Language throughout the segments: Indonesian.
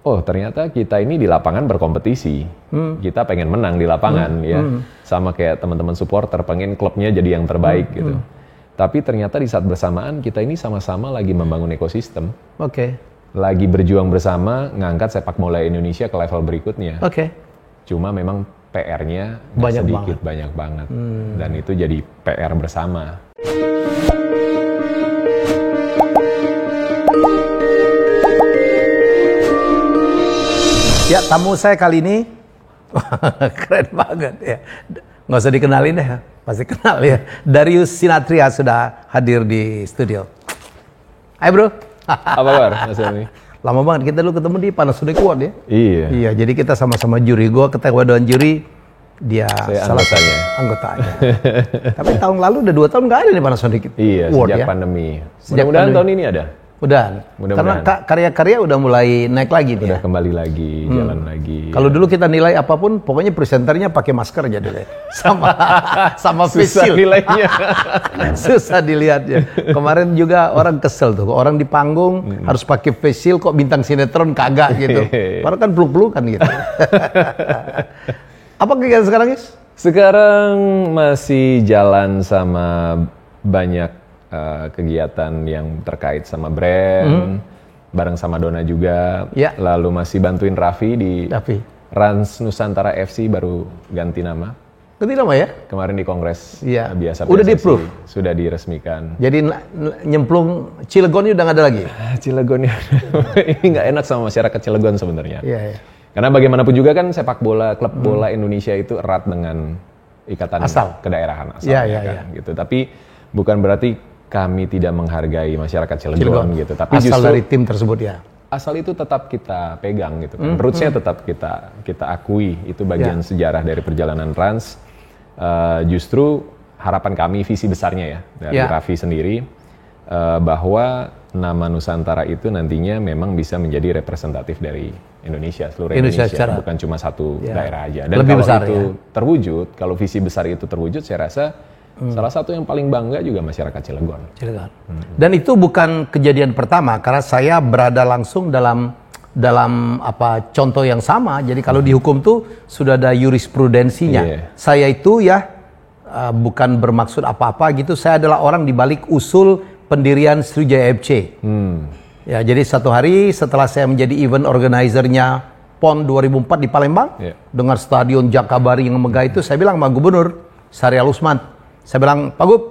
oh ternyata kita ini di lapangan berkompetisi. Kita pengen menang di lapangan ya. Sama kayak teman-teman supporter pengen klubnya jadi yang terbaik gitu. Tapi ternyata di saat bersamaan kita ini sama-sama lagi membangun ekosistem. Lagi berjuang bersama ngangkat sepak bola Indonesia ke level berikutnya. Cuma memang PR-nya banyak banget. Dan itu jadi PR bersama. Ya, tamu saya kali ini keren banget ya. Nggak usah dikenalin deh, pasti kenal ya. Darius Sinathrya sudah hadir di studio. Hai bro. Apa kabar Mas Helmi? Lama banget kita dulu ketemu di Panasonic Award ya. Iya, jadi kita sama-sama juri. Gue ketua dewan juri, dia salah satu anggotanya. Tapi tahun lalu udah 2 tahun nggak ada di Panasonic Award sejak ya. pandemi. Mudah-mudahan tahun ini ada. Mudah. Karena karya-karya udah mulai naik lagi nih. Udah kembali lagi, jalan lagi. Kalau dulu kita nilai apapun, pokoknya presenternya pakai masker aja dulu. Sama face shield. Susah nilainya. Susah dilihatnya. Kemarin juga orang kesel tuh, orang di panggung harus pakai face shield, kok bintang sinetron kagak gitu. Padahal kan peluk-pelukan gitu. Apa kegiatan sekarang, Guys? Sekarang masih jalan sama banyak kegiatan yang terkait sama brand, bareng sama Dona juga. Lalu masih bantuin Raffi di Rans Nusantara FC, baru ganti nama. Ganti nama ya? Kemarin di Kongres biasa. Udah di-approve? Sudah diresmikan. Jadi nyemplung Cilegon udah nggak ada lagi? Cilegon ini nggak enak sama masyarakat Cilegon sebenarnya. Iya. Karena bagaimanapun juga kan sepak bola, klub bola Indonesia itu erat dengan ikatan kedaerahan asal. Kan, gitu. Tapi bukan berarti kami tidak menghargai masyarakat Cilegon gitu, tapi asal justru dari tim tersebut ya. Asal itu tetap kita pegang gitu kan. Rootsnya tetap kita akui, itu bagian sejarah dari perjalanan Rans. Justru harapan kami, visi besarnya ya dari Raffi sendiri, bahwa nama Nusantara itu nantinya memang bisa menjadi representatif dari Indonesia, seluruh Indonesia bukan cuma satu daerah aja. Dan lebih kalau besar, itu terwujud, kalau visi besar itu terwujud, saya rasa salah satu yang paling bangga juga masyarakat Cilegon. Dan itu bukan kejadian pertama, karena saya berada langsung dalam contoh yang sama. Jadi kalau di hukum tuh sudah ada jurisprudensinya. Saya itu bukan bermaksud apa-apa gitu. Saya adalah orang di balik usul pendirian Sriwijaya FC. Ya, jadi satu hari setelah saya menjadi event organizer-nya PON 2004 di Palembang, dengan stadion Jakabaring yang megah itu, saya bilang sama Gubernur Syahrial Usman, saya bilang, Pak Gub,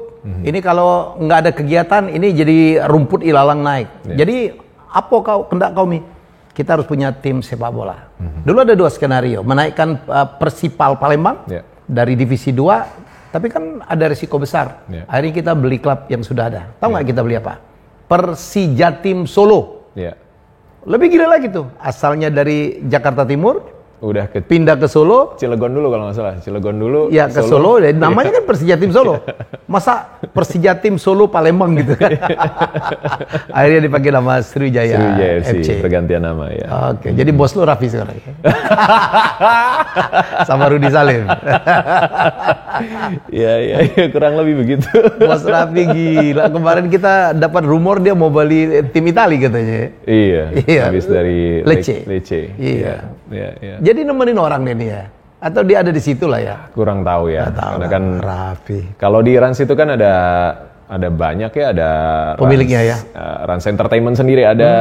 ini kalau nggak ada kegiatan, ini jadi rumput ilalang naik. Jadi, apa kendak kau mi? Kita harus punya tim sepak bola. Dulu ada 2 skenario, menaikkan Persipal Palembang dari Divisi 2, tapi kan ada risiko besar. Akhirnya kita beli klub yang sudah ada. Tahu nggak kita beli apa? Persijatim Solo. Lebih gila lagi tuh, asalnya dari Jakarta Timur, udah pindah ke Solo, Cilegon dulu kalau nggak salah, Cilegon dulu. Ya ke Solo, namanya kan Persijatim Solo. Masa Persijatim Solo Palembang gitu kan? Akhirnya dipakai nama Sriwijaya FC. Pergantian nama ya. Oke, jadi bos lu Raffi sekarang. Sama Rudi Salim. Ya, kurang lebih begitu. Bos Raffi gila. Kemarin kita dapat rumor dia mau beli tim Itali katanya. Iya. Habis dari Lecce. Iya. Jadi nemenin orang deh nih ya? Atau dia ada di situ lah ya? Kurang tahu ya. Karena kan Raffi. Kalau di Rans itu kan ada banyak ya, ada pemiliknya Rans Entertainment sendiri ada,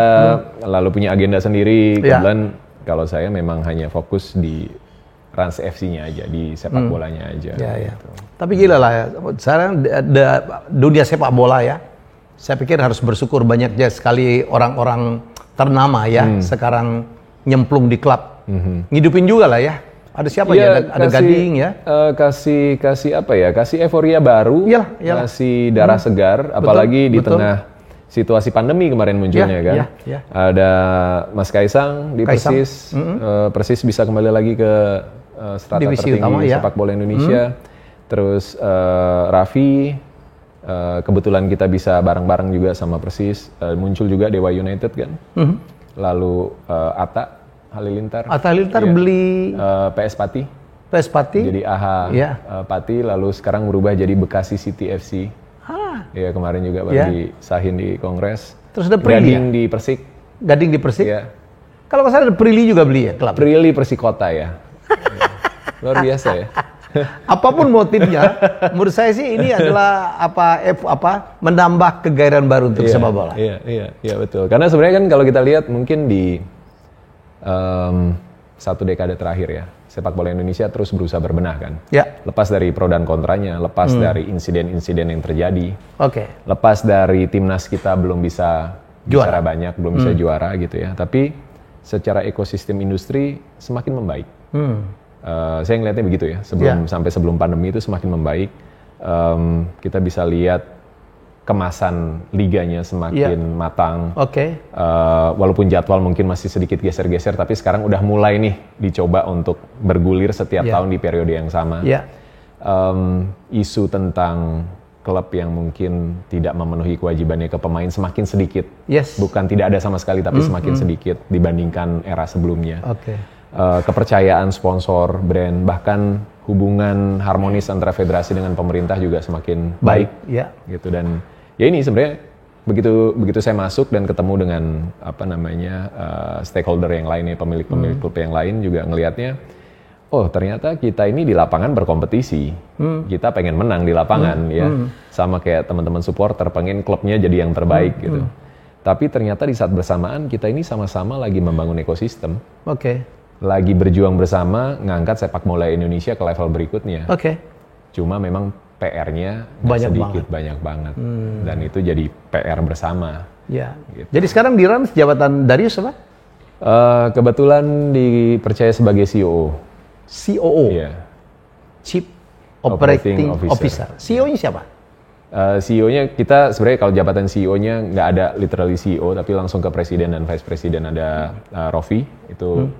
lalu punya agenda sendiri. Kebetulan kalau saya memang hanya fokus di Rans FC-nya aja, di sepak bolanya aja. Gitu. Tapi gila lah ya. Sekarang dunia sepak bola ya, saya pikir harus bersyukur banyaknya sekali orang-orang ternama ya sekarang nyemplung di klub. Ngidupin juga lah ya. Ada siapa ya? Ada Gading ya. Kasih apa ya? Kasih euforia baru. Iyalah. Kasih darah segar. Apalagi di tengah situasi pandemi kemarin munculnya kan. Ada Mas Kaisang di Persis. Persis bisa kembali lagi ke strata divisi tertinggi utama, sepak bola Indonesia. Terus Raffi. Kebetulan kita bisa bareng-bareng juga sama Persis. Muncul juga Dewa United kan. Lalu Atta Halilintar beli PS Pati. Jadi Pati, lalu sekarang berubah jadi Bekasi City FC. Ya kemarin juga baru disahin di Kongres. Terus ada Gading di Persik. Gading di Persik. Ya. Kalau nggak salah ada Prilly juga beli ya klub. Prilly Persikota ya. Luar biasa ya. Apapun motifnya, menurut saya sih ini adalah menambah kegairahan baru untuk sepak bola. Iya betul. Karena sebenarnya kan kalau kita lihat mungkin di 1 dekade terakhir ya, sepak bola Indonesia terus berusaha berbenah kan. Ya. Lepas dari pro dan kontranya, lepas dari insiden-insiden yang terjadi. Oke. Lepas dari timnas kita belum bisa juara banyak, belum bisa juara gitu ya. Tapi secara ekosistem industri semakin membaik. Saya ngelihatnya begitu ya. Sampai sebelum pandemi itu semakin membaik. Kita bisa lihat kemasan liganya semakin matang. Walaupun jadwal mungkin masih sedikit geser-geser, tapi sekarang udah mulai nih dicoba untuk bergulir setiap tahun di periode yang sama. Isu tentang klub yang mungkin tidak memenuhi kewajibannya ke pemain semakin sedikit. Bukan tidak ada sama sekali, tapi semakin sedikit dibandingkan era sebelumnya. Kepercayaan sponsor, brand, bahkan hubungan harmonis antara federasi dengan pemerintah juga semakin baik. Gitu. Dan ya ini sebenarnya begitu saya masuk dan ketemu dengan stakeholder yang lainnya, pemilik klub yang lain juga ngelihatnya, oh ternyata kita ini di lapangan berkompetisi, kita pengen menang di lapangan ya, sama kayak teman-teman supporter pengen klubnya jadi yang terbaik gitu. Tapi ternyata di saat bersamaan kita ini sama-sama lagi membangun ekosistem, lagi berjuang bersama ngangkat sepak bola Indonesia ke level berikutnya. Cuma memang PR-nya banyak banget. Dan itu jadi PR bersama. Gitu. Jadi sekarang di Rans jabatan Darius apa? Kebetulan dipercaya sebagai COO. COO? Chief Operating Officer. CEO-nya siapa? CEO-nya kita sebenarnya kalau jabatan CEO-nya nggak ada literally CEO, tapi langsung ke presiden dan vice presiden ada Rofi, itu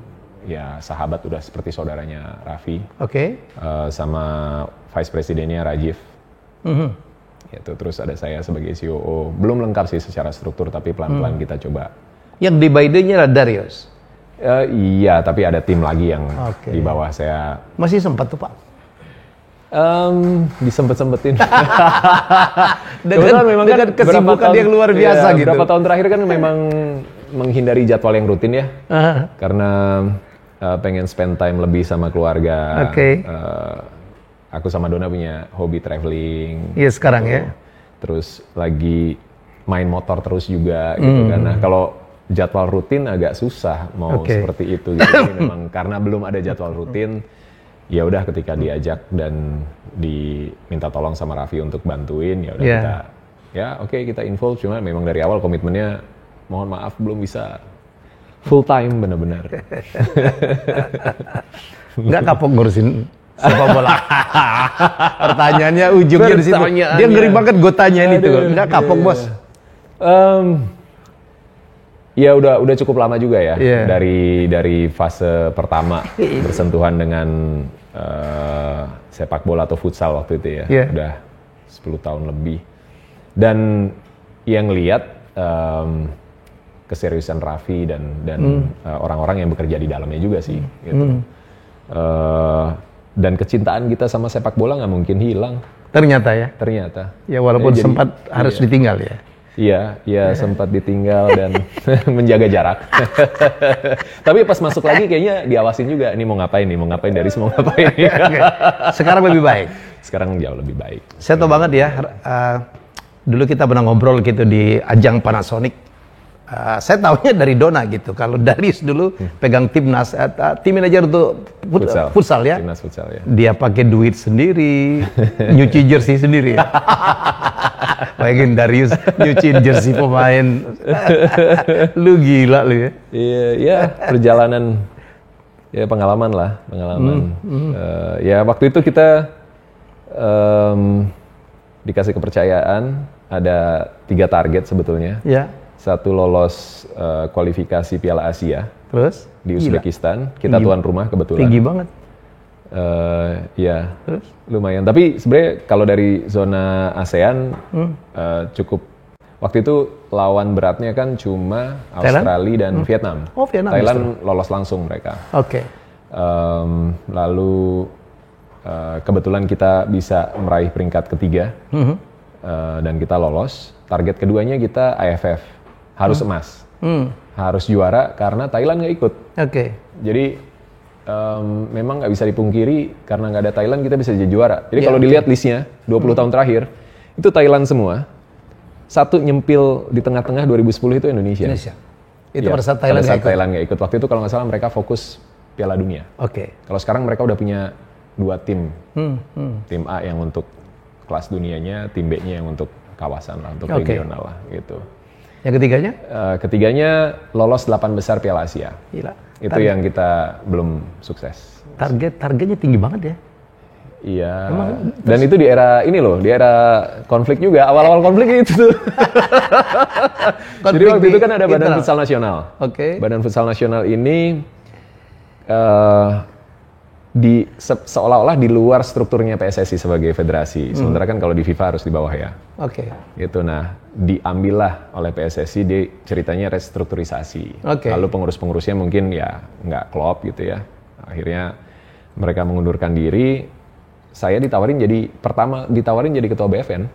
ya sahabat udah seperti saudaranya Raffi. Sama vice presidennya Rajiv. Gitu. Terus ada saya sebagai COO. Belum lengkap sih secara struktur, tapi pelan-pelan kita coba. Yang di Biden-nya adalah Darius? Iya, tapi ada tim lagi yang di bawah saya. Masih sempat tuh Pak? Disempet-sempetin. dengan kesibukan yang luar biasa gitu. Beberapa tahun terakhir kan memang menghindari jadwal yang rutin ya. Karena pengen spend time lebih sama keluarga. Aku sama Dona punya hobi traveling. Iya sekarang ya. Terus lagi main motor terus juga gitu kan. Nah kalau jadwal rutin agak susah mau seperti itu. Gitu. Jadi memang karena belum ada jadwal rutin, ya udah ketika diajak dan diminta tolong sama Raffi untuk bantuin, ya udah kita involve. Cuma memang dari awal komitmennya mohon maaf belum bisa full time benar-benar. Nggak kapok ngurusin sepak bola. Pertanyaannya ujungnya di situ. Dia ngeri banget gue tanyain itu. Nggak kapok bos. Ya udah cukup lama juga ya. Dari fase pertama bersentuhan dengan sepak bola atau futsal waktu itu ya. Udah 10 tahun lebih. Dan yang lihat keseriusan Raffi dan orang-orang yang bekerja di dalamnya juga sih. Gitu. Dan kecintaan kita sama sepak bola nggak mungkin hilang. Ternyata ya. Ya walaupun sempat harus ditinggal ya. Iya sempat ditinggal dan menjaga jarak. Tapi pas masuk lagi kayaknya diawasin juga. Ini mau ngapain Darius mau ngapain. Sekarang lebih baik. Sekarang jauh lebih baik. Saya tahu banget ya. Dulu kita pernah ngobrol gitu di ajang Panasonic. Saya tahunya dari Dona gitu. Kalau Darius dulu pegang timnas, tim manajer untuk futsal ya. Timnas futsal ya. Dia pakai duit sendiri, nyuci jersey sendiri. Bayangin Darius nyuci jersey pemain. Lu gila lu ya. Iya, perjalanan ya pengalaman. Ya waktu itu kita dikasih kepercayaan, ada 3 target sebetulnya. Satu lolos kualifikasi Piala Asia. Terus? Di Uzbekistan. Kita tuan rumah kebetulan. Tinggi banget. Terus? Lumayan. Tapi sebenarnya kalau dari zona ASEAN cukup. Waktu itu lawan beratnya kan cuma Australia dan Vietnam. Vietnam. Thailand lolos langsung mereka. Lalu kebetulan kita bisa meraih peringkat ketiga. Dan kita lolos. Target keduanya kita AFF. Harus emas. harus juara karena Thailand nggak ikut. Oke. Jadi memang nggak bisa dipungkiri karena nggak ada Thailand kita bisa jadi juara. Jadi kalau dilihat listnya 20 tahun terakhir itu Thailand semua. Satu nyempil di tengah-tengah 2010 itu Indonesia. Itu pada saat Thailand nggak ikut. Waktu itu kalau nggak salah mereka fokus Piala Dunia. Oke. Kalau sekarang mereka udah punya 2 tim. Tim A yang untuk kelas dunianya, tim B-nya yang untuk kawasan lah, untuk regional lah gitu. Yang ketiganya? Ketiganya lolos 8 besar Piala Asia. Gila. Itu yang kita belum sukses. Targetnya tinggi banget ya? Iya. Dan itu di era ini loh, di era konflik juga. Awal-awal konflik itu. Jadi waktu itu kan ada Badan Futsal Nasional. Oke. Badan Futsal Nasional ini seolah-olah di luar strukturnya PSSI sebagai federasi. Sementara kan kalau di FIFA harus di bawah ya. Oke. Gitu. Nah, diambillah oleh PSSI di ceritanya restrukturisasi. Lalu pengurus-pengurusnya mungkin ya nggak klop gitu ya. Akhirnya mereka mengundurkan diri. Saya ditawarin jadi ketua BFN.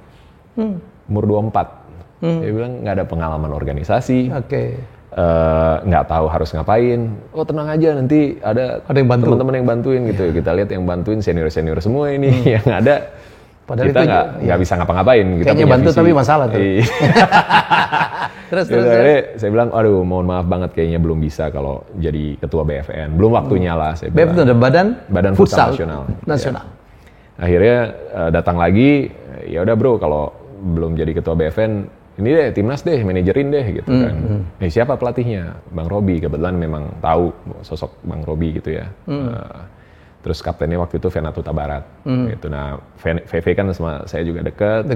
Umur 24. Dia bilang nggak ada pengalaman organisasi. Nggak tahu harus ngapain. Oh tenang aja, nanti ada yang bantu. Teman-teman yang bantuin gitu. Kita lihat yang bantuin senior semua ini yang ada. Padahal kita nggak bisa ngapa-ngapain. Kayaknya bantu tapi masalah tuh. terus. Saya bilang, aduh mohon maaf banget kayaknya belum bisa kalau jadi ketua BFN. Belum waktunya lah. Saya BFN itu ada Badan Futsal Nasional. Ya. Akhirnya datang lagi, ya udah bro kalau belum jadi ketua BFN, ini deh timnas deh, manajerin deh gitu kan. Siapa pelatihnya? Bang Robi, kebetulan memang tahu sosok Bang Robi gitu ya. Terus kaptennya waktu itu Venato Tabarat. Gitu. Nah, VV kan sama saya juga dekat.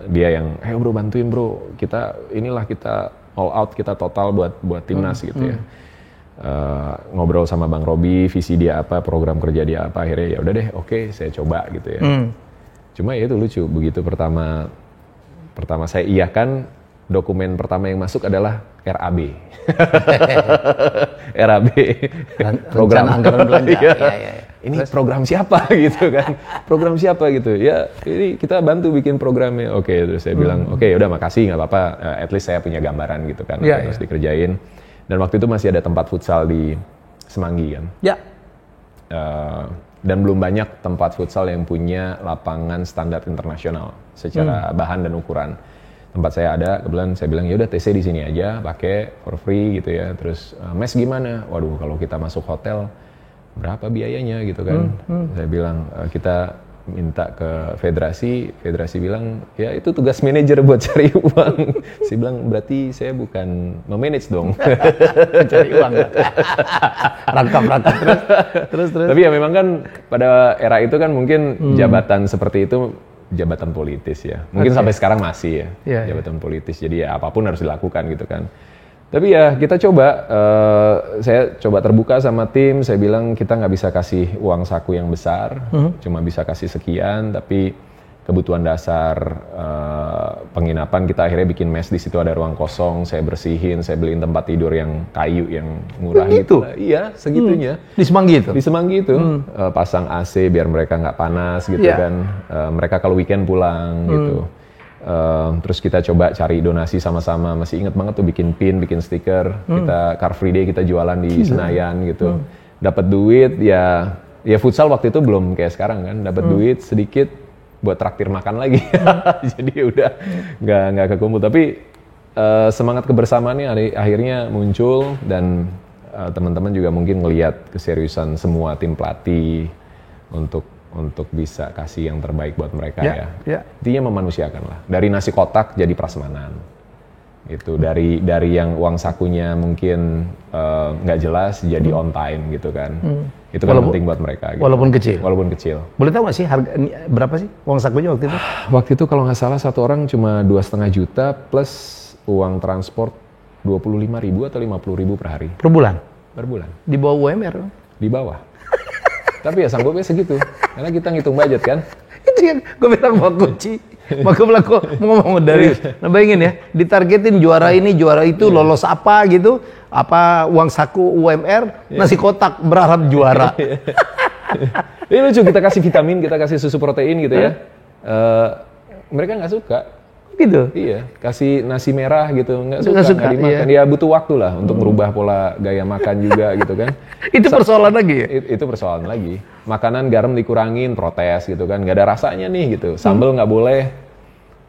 Dia yang, bro bantuin bro, kita all out, kita total buat timnas gitu ya. Ngobrol sama Bang Robi, visi dia apa, program kerja dia apa, akhirnya ya udah deh, oke, saya coba gitu ya. Cuma ya itu lucu, begitu pertama saya iyakan, dokumen pertama yang masuk adalah RAB. RAB. Program anggaran belanja. Ini program siapa gitu kan? Program siapa gitu? Ya, ini kita bantu bikin programnya. Oke, terus saya bilang, oke, ya udah makasih, nggak apa-apa. At least saya punya gambaran gitu kan, harus dikerjain. Dan waktu itu masih ada tempat futsal di Semanggi kan. Ya. Dan belum banyak tempat futsal yang punya lapangan standar internasional secara bahan dan ukuran. Tempat saya ada, kebetulan saya bilang ya udah TC di sini aja, pakai for free gitu ya. Terus mes gimana? Waduh, kalau kita masuk hotel berapa biayanya gitu kan? Saya bilang kita minta ke federasi bilang ya itu tugas manajer buat cari uang. Saya bilang berarti saya bukan memanage dong. Cari uang. Rangkap terus. Tapi ya memang kan pada era itu kan mungkin jabatan seperti itu jabatan politis ya. Mungkin sampai sekarang masih ya jabatan politis. Jadi ya apapun harus dilakukan gitu kan. Tapi ya kita coba, saya coba terbuka sama tim, saya bilang kita nggak bisa kasih uang saku yang besar, cuma bisa kasih sekian, tapi kebutuhan dasar penginapan kita akhirnya bikin mes di situ, ada ruang kosong, saya bersihin, saya beliin tempat tidur yang kayu yang murah gitu. Iya, segitunya. Di Semanggi itu? Di Semanggi itu, pasang AC biar mereka nggak panas gitu kan, mereka kalau weekend pulang gitu. Terus kita coba cari donasi sama-sama, masih inget banget tuh bikin pin, bikin stiker, kita Car Free Day kita jualan di Senayan gitu. Dapat duit ya futsal waktu itu belum kayak sekarang kan, dapat duit sedikit buat traktir makan lagi. Jadi udah nggak kekumpul, tapi semangat kebersamaannya akhirnya muncul dan teman-teman juga mungkin ngelihat keseriusan semua tim pelatih untuk bisa kasih yang terbaik buat mereka ya. Intinya memanusiakan lah. Dari nasi kotak jadi prasmanan. Itu dari yang uang sakunya mungkin nggak jelas jadi on time gitu kan. Itu kan penting buat mereka. Gitu. Walaupun kecil. Boleh tahu nggak sih harga berapa sih uang sakunya waktu itu? Waktu itu kalau nggak salah satu orang cuma 2,5 juta plus uang transport 25.000 atau 50.000 per hari. Per bulan? Per bulan. Di bawah UMR? Di bawah. Tapi ya sanggupnya segitu, karena kita ngitung budget kan. Itu yang gue bilang mau kunci, mau ngomong dari, nah bayangin ya, ditargetin juara ini, juara itu, lolos apa gitu, apa uang saku UMR, nasi kotak berharap juara. Ini lucu, kita kasih vitamin, kita kasih susu protein gitu ya. Mereka nggak suka. Gitu. Iya, kasih nasi merah gitu, nggak suka dimakan. Iya. Ya butuh waktu lah untuk merubah pola gaya makan juga gitu kan. Itu persoalan lagi ya? Itu persoalan lagi. Makanan garam dikurangin, protes gitu kan, nggak ada rasanya nih gitu. Sambal nggak boleh,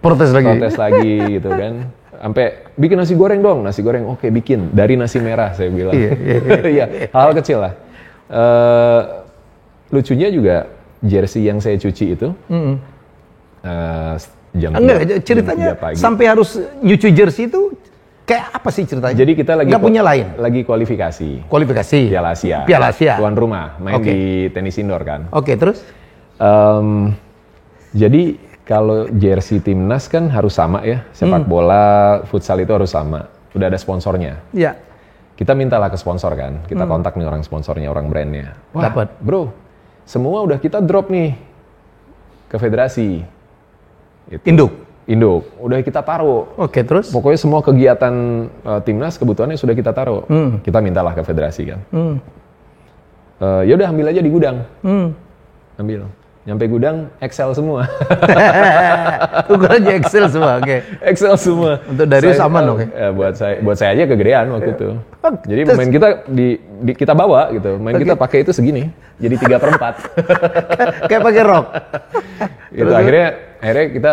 protes lagi gitu kan. Sampai bikin nasi goreng dong, nasi goreng oke bikin dari nasi merah saya bilang. Iya, hal kecil lah. Lucunya juga jersey yang saya cuci itu. Ceritanya sampai harus nyuci jersey itu kayak apa sih ceritanya? Jadi kita lagi lagi kualifikasi Piala Asia. Tuan rumah main di tenis indoor kan. Terus? Jadi kalau jersey timnas kan harus sama ya, sepak bola, futsal itu harus sama. Udah ada sponsornya. Iya. Kita mintalah ke sponsor kan, kita kontak nih orang sponsornya, orang brandnya. Wah, dapat, bro, semua udah kita drop nih ke federasi. Induk, udah kita taruh. Terus? Pokoknya semua kegiatan timnas kebutuhannya sudah kita taruh. Kita mintalah ke federasi kan. Ya udah ambil aja di gudang. Ambil. Nyampe gudang Excel semua. Ukurannya Excel semua, Excel semua. Untuk Darius aman, buat saya aja kegedean waktu itu. Jadi main kita kita bawa gitu. Main kita pakai itu segini. Jadi 3/4. Kayak pakai rok. Itu akhirnya kita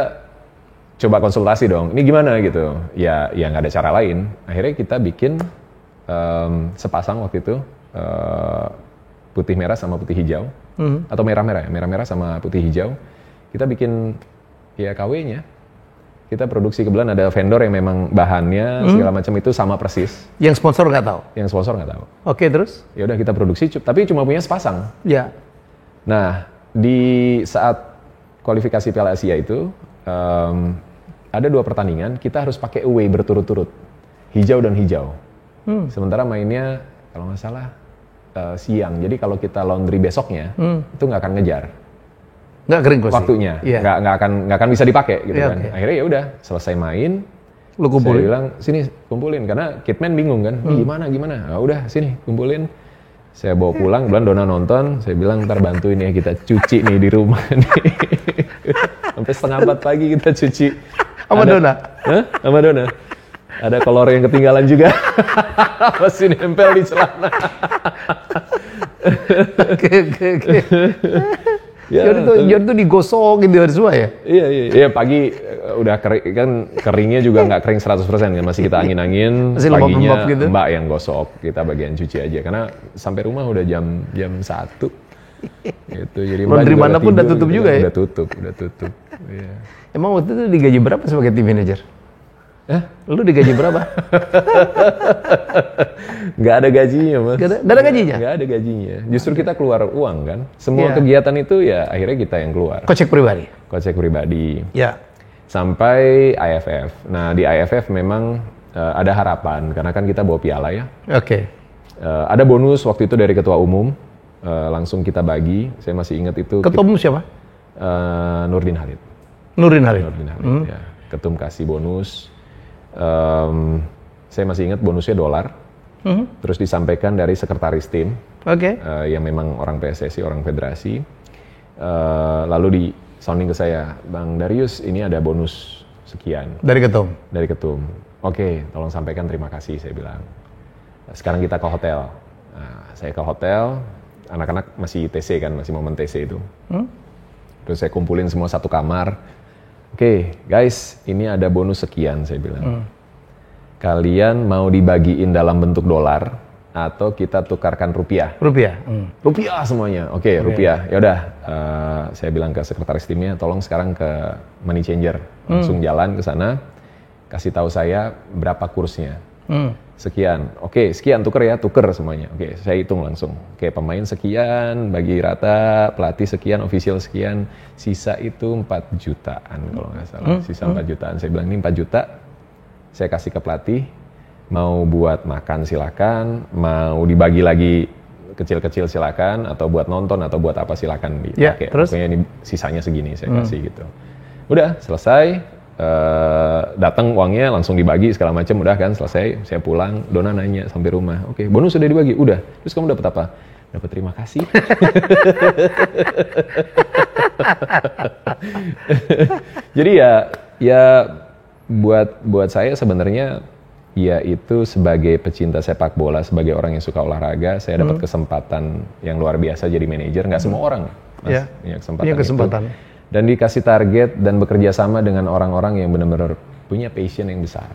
coba konsultasi dong. Ini gimana gitu? Ya nggak ada cara lain. Akhirnya kita bikin sepasang waktu itu putih merah sama putih hijau. Atau merah sama putih hijau. Kita bikin ya KW-nya. Kita produksi, kebetulan ada vendor yang memang bahannya segala macam itu sama persis. Yang sponsor nggak tahu? Yang sponsor nggak tahu. Terus? Ya udah kita produksi, tapi cuma punya sepasang. Ya. Nah, di saat kualifikasi Piala Asia itu ada 2 pertandingan, kita harus pakai away berturut-turut, hijau dan hijau. Sementara mainnya kalau nggak salah siang. Jadi kalau kita laundry besoknya itu nggak akan ngejar. Nggak kering waktunya, nggak akan bisa dipakai gitu kan. Akhirnya ya udah selesai main, lu kumpulin. Saya bilang sini kumpulin karena kitman bingung kan, gimana? Nah, udah sini kumpulin. Saya bawa pulang, bulan Dona nonton, saya bilang ntar bantuin ya kita cuci nih di rumah nih. Sampai 3:30 pagi kita cuci. Sama Dona? Sama Dona. Ada kolor yang ketinggalan juga. Masih nempel di celana. Oke. Jadi tuh digosok gitu semua ya? Iya pagi udah kering, kan keringnya juga nggak kering 100% kan, masih kita angin-angin, paginya gitu. Mbak yang gosok, kita bagian cuci aja, karena sampai rumah udah jam 1 gitu, jadi laundry mana pun udah tutup juga ya? Udah tutup. Iya. Emang waktu itu digaji berapa sebagai team manager? Lu digaji berapa? Nggak ada gajinya, Mas. Nggak ada gajinya? Nggak ada gajinya. Justru kita keluar uang kan. Semua kegiatan itu ya akhirnya kita yang keluar. Kocek pribadi. Ya. Sampai IFF. Nah di IFF memang ada harapan karena kan kita bawa piala ya. Ada bonus waktu itu dari ketua umum. Langsung kita bagi. Saya masih ingat itu. Ketua umum siapa? Nurdin Halid. Ya. Ketum kasih bonus. Saya masih ingat bonusnya $. Terus disampaikan dari sekretaris tim, yang memang orang PSSI, orang federasi. Lalu di sounding ke saya, Bang Darius, ini ada bonus sekian. Dari ketum? Dari ketum. Oke, tolong sampaikan terima kasih, saya bilang. Sekarang kita ke hotel. Nah, saya ke hotel, anak-anak masih TC kan, masih momen TC itu. Terus saya kumpulin semua satu kamar. Oke, guys, ini ada bonus sekian, saya bilang. Kalian mau dibagiin dalam bentuk $, atau kita tukarkan rupiah? Rupiah semuanya. Oke, rupiah. Ya udah, saya bilang ke sekretaris timnya, tolong sekarang ke money changer, langsung jalan ke sana, kasih tahu saya berapa kursnya. Sekian. Oke, sekian tuker semuanya. Oke, saya hitung langsung. Oke, pemain sekian, bagi rata, pelatih sekian, official sekian, sisa itu 4 jutaan kalau nggak salah. Sisa 4 jutaan. Saya bilang ini 4 juta, saya kasih ke pelatih, mau buat makan silakan, mau dibagi lagi kecil-kecil silakan, atau buat nonton atau buat apa silakan dipakai. Pokoknya ini sisanya segini saya kasih gitu. Udah selesai. Datang uangnya langsung dibagi segala macam, udah kan selesai. Saya pulang, Dona nanya sampai rumah, oke, bonus sudah dibagi, udah. Terus kamu dapat apa? Dapat terima kasih. Jadi ya buat saya sebenarnya ya itu sebagai pecinta sepak bola, sebagai orang yang suka olahraga, saya dapat kesempatan yang luar biasa jadi manajer. Nggak semua orang, Mas, punya kesempatan itu. Dan dikasih target dan bekerja sama dengan orang-orang yang benar-benar punya passion yang besar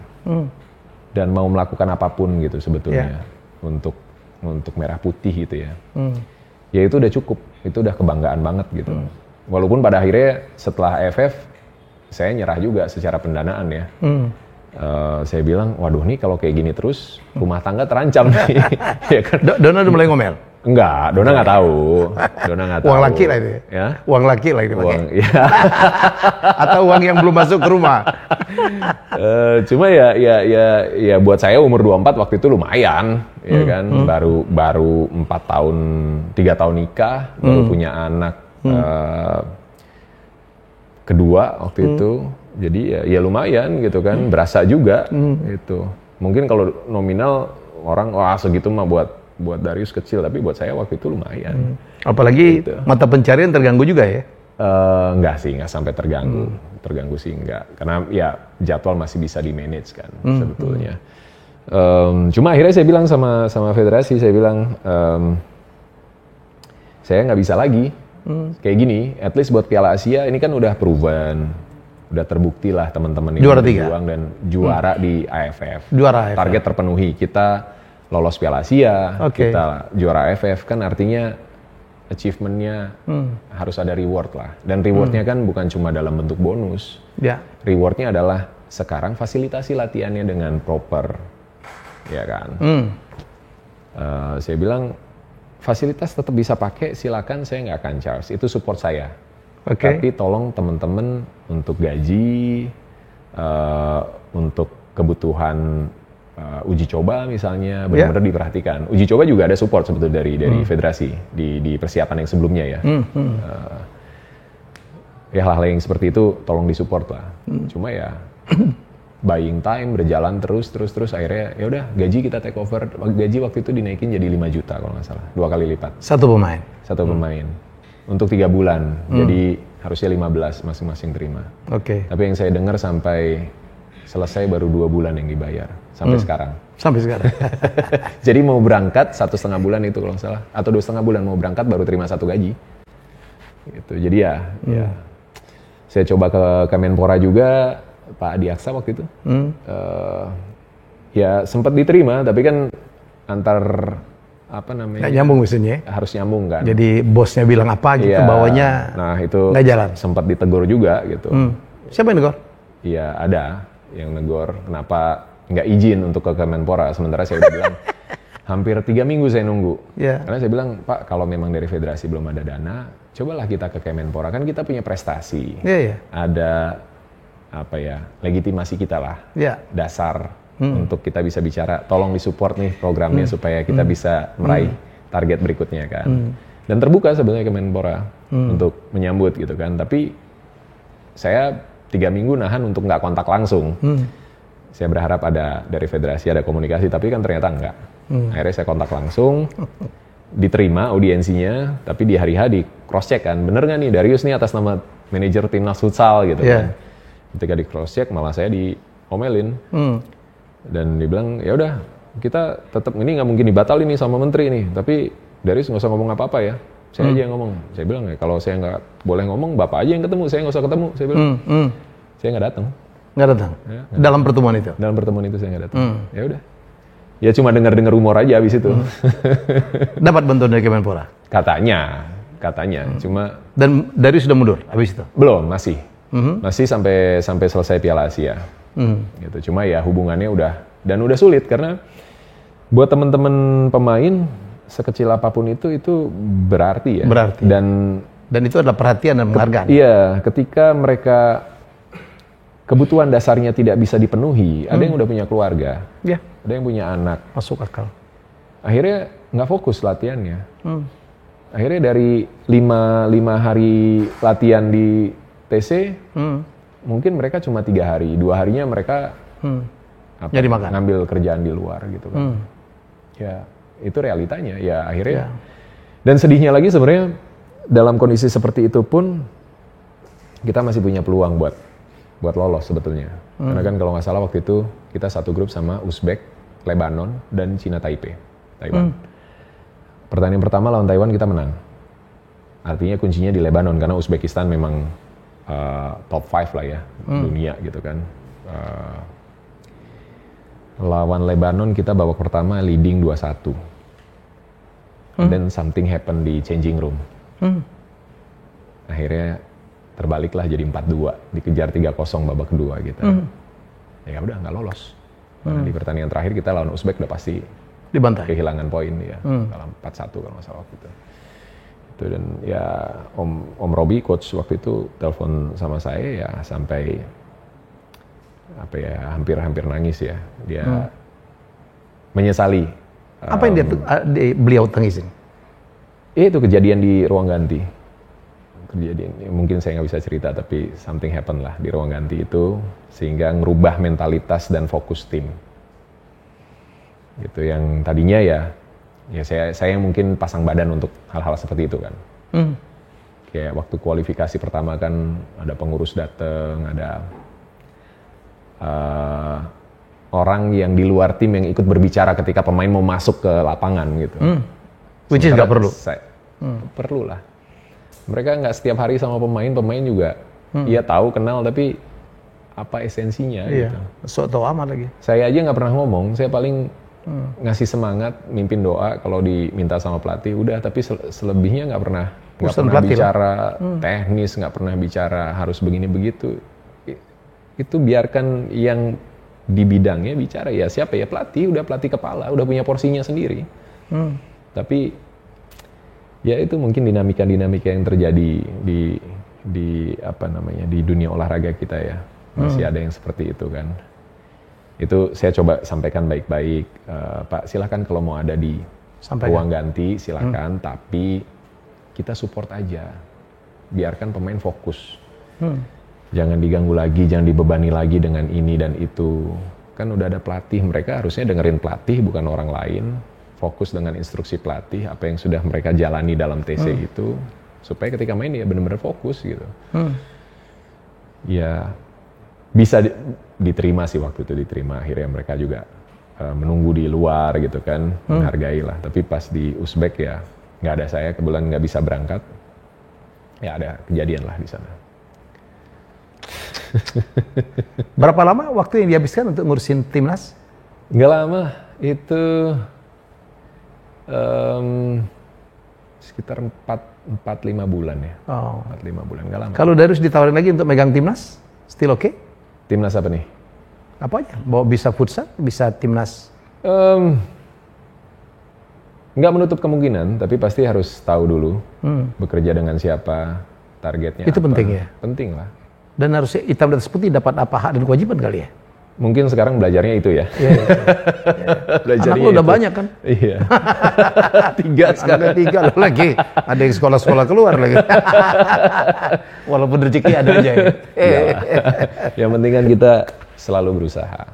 dan mau melakukan apapun gitu sebetulnya untuk merah putih gitu ya. Ya itu udah cukup, itu udah kebanggaan banget gitu. Walaupun pada akhirnya setelah AFF saya nyerah juga secara pendanaan ya. Saya bilang, waduh nih kalau kayak gini terus rumah tangga terancam nih. Ya kan? Dona udah mulai ngomel? Enggak, Dona nggak tahu. Dona nggak tahu. Uang laki lah itu ya? Uang laki lah itu pakai? Ya. Atau uang yang belum masuk ke rumah? Cuma ya buat saya umur 24 waktu itu lumayan. Ya kan, baru 4 tahun, 3 tahun nikah, baru punya anak kedua waktu itu. Jadi ya lumayan gitu kan, berasa juga gitu. Mungkin kalau nominal orang wah segitu mah buat Darius kecil, tapi buat saya waktu itu lumayan. Apalagi gitu. Mata pencarian terganggu juga ya? Enggak sih, enggak sampai terganggu. Terganggu sih enggak, karena ya jadwal masih bisa di-manage kan sebetulnya. Cuma akhirnya saya bilang sama federasi, saya bilang saya nggak bisa lagi kayak gini. At least buat Piala Asia ini kan udah proven, udah terbukti lah teman-teman ini berjuang dan juara di AFF. Juara AFF. Target terpenuhi, kita lolos Piala Asia, kita juara AFF, kan artinya achievement-nya harus ada reward lah. Dan reward-nya kan bukan cuma dalam bentuk bonus. Reward-nya adalah sekarang fasilitasi latihannya dengan proper, ya kan. Saya bilang fasilitas tetap bisa pakai, silakan, saya nggak akan charge. Itu support saya. Tapi tolong teman-teman untuk gaji, untuk kebutuhan uji coba misalnya benar-benar diperhatikan. Uji coba juga ada support sebetulnya dari federasi di persiapan yang sebelumnya ya. Ya hal-hal yang seperti itu tolong disupport lah. Cuma ya buying time berjalan terus akhirnya ya udah gaji kita take over. Gaji waktu itu dinaikin jadi 5 juta kalau nggak salah, 2 kali lipat. Satu pemain untuk 3 bulan. Jadi harusnya 15 masing-masing terima. Tapi yang saya dengar sampai selesai baru 2 bulan yang dibayar sampai sekarang. Jadi mau berangkat 1,5 bulan itu kalau nggak salah, atau 2,5 bulan mau berangkat baru terima 1 gaji. Gitu. Jadi ya saya coba ke Kemenpora juga, Pak Adi Aksa waktu itu. Ya sempat diterima, tapi kan antar apa namanya? Nggak nyambung mesinnya. Harus nyambung kan. Jadi bosnya bilang apa gitu, bawahnya nggak jalan. Sempat ditegur juga gitu. Siapa yang negor? Iya ada yang negor, kenapa nggak izin untuk ke Kemenpora, sementara saya udah bilang hampir 3 minggu saya nunggu. Karena saya bilang, Pak, kalau memang dari federasi belum ada dana, cobalah kita ke Kemenpora, kan kita punya prestasi, ada apa ya, legitimasi kita lah, dasar untuk kita bisa bicara, tolong disupport nih programnya supaya kita bisa meraih target berikutnya kan. Dan terbuka sebenarnya Kemenpora untuk menyambut gitu kan, tapi saya 3 minggu nahan untuk nggak kontak langsung. Saya berharap ada dari federasi ada komunikasi, tapi kan ternyata enggak. Akhirnya saya kontak langsung, diterima audiensinya, tapi di hari H di cross check kan, bener nggak nih Darius nih atas nama manajer timnas futsal gitu kan. Ketika di cross check malah saya diomelin dan dibilang ya udah kita tetap ini nggak mungkin dibatalin nih sama menteri nih, tapi Darius nggak usah ngomong apa-apa ya. Saya aja yang ngomong. Saya bilang ya kalau saya nggak boleh ngomong, bapak aja yang ketemu, saya nggak usah ketemu. Saya bilang, saya nggak datang. Nggak datang. Dalam pertemuan itu. Dalam pertemuan itu saya nggak datang. Ya udah. Ya cuma dengar-dengar rumor aja abis itu. Dapat bantuan dari Kemenpora? Katanya. Cuma. Dan Darius sudah mundur abis itu? Belum, masih. Masih sampai selesai Piala Asia. Gitu. Cuma ya hubungannya udah sulit karena buat teman-teman pemain sekecil apapun itu berarti ya. Berarti. Dan itu adalah perhatian dan penghargaan. Iya, ketika mereka kebutuhan dasarnya tidak bisa dipenuhi, ada yang udah punya keluarga, ada yang punya anak. Masuk akal. Akhirnya nggak fokus latihannya. Akhirnya dari 5 hari latihan di TC, mungkin mereka cuma 3 hari, 2 harinya mereka nyari makan, ngambil kerjaan di luar gitu kan. Ya itu realitanya ya akhirnya. Dan sedihnya lagi sebenarnya dalam kondisi seperti itu pun kita masih punya peluang buat buat lolos sebetulnya. Karena kan kalau nggak salah waktu itu kita satu grup sama Uzbek, Lebanon, dan Cina Taiwan. Pertandingan pertama lawan Taiwan kita menang. Artinya kuncinya di Lebanon karena Uzbekistan memang top 5 lah ya dunia gitu kan. Lawan Lebanon kita babak pertama leading 2-1. Then something happen di changing room. Akhirnya terbaliklah jadi 4-2, dikejar 3-0 babak kedua gitu. Ya udah nggak lolos. Nah, di pertandingan terakhir kita lawan Uzbek udah pasti dibantai, kehilangan poin ya, dalam 4-1 kalau nggak salah waktu itu. Dan ya Om Robi coach waktu itu telepon sama saya ya sampai hampir nangis ya. Dia menyesali. Apa yang beliau tangisin? Itu kejadian di ruang ganti. Kejadian mungkin saya nggak bisa cerita tapi something happen lah di ruang ganti itu sehingga ngerubah mentalitas dan fokus tim. Gitu yang tadinya ya saya mungkin pasang badan untuk hal-hal seperti itu kan. Kayak waktu kualifikasi pertama kan ada pengurus dateng, ada orang yang di luar tim yang ikut berbicara ketika pemain mau masuk ke lapangan gitu. Which is nggak perlu. Perlu lah. Mereka nggak setiap hari sama pemain juga iya tahu kenal tapi apa esensinya gitu. So tau amat lagi. Saya aja nggak pernah ngomong, saya paling ngasih semangat, mimpin doa kalau diminta sama pelatih udah, tapi selebihnya nggak pernah bicara teknis, nggak pernah bicara harus begini begitu. Itu biarkan yang di bidangnya bicara ya siapa ya pelatih, udah pelatih kepala, udah punya porsinya sendiri. Tapi ya itu mungkin dinamika yang terjadi di apa namanya di dunia olahraga kita ya masih ada yang seperti itu kan. Itu saya coba sampaikan baik-baik, Pak silakan kalau mau ada di ruang ganti silakan, tapi kita support aja, biarkan pemain fokus, jangan diganggu lagi, jangan dibebani lagi dengan ini dan itu. Kan udah ada pelatih, mereka harusnya dengerin pelatih bukan orang lain. Fokus dengan instruksi pelatih, apa yang sudah mereka jalani dalam TC itu, supaya ketika main ya benar-benar fokus gitu. Ya bisa diterima sih waktu itu diterima, akhirnya mereka juga menunggu di luar gitu kan, menghargai lah. Tapi pas di Uzbek ya nggak ada saya, kebetulan nggak bisa berangkat, ya ada kejadian lah di sana. Berapa lama waktu yang dihabiskan untuk ngurusin timnas? Nggak lama, itu sekitar 4-5 bulan ya. 4-5 bulan, nggak lama. Kalau Darius ditawarin lagi untuk megang timnas, still oke? Timnas apa nih? Apa aja? Mau bisa futsal, bisa timnas? Nggak menutup kemungkinan, tapi pasti harus tahu dulu bekerja dengan siapa, targetnya itu apa. Penting ya? Penting lah. Dan harusnya hitam dan putih dapat apa hak dan kewajiban kali ya? Mungkin sekarang belajarnya itu ya. Belajarnya anak lu udah itu. Banyak kan? Iya. 3 sekarang. 3 lagi. Ada yang sekolah-sekolah keluar lagi. Walaupun rezeki ada aja ya. Yang penting kan kita selalu berusaha.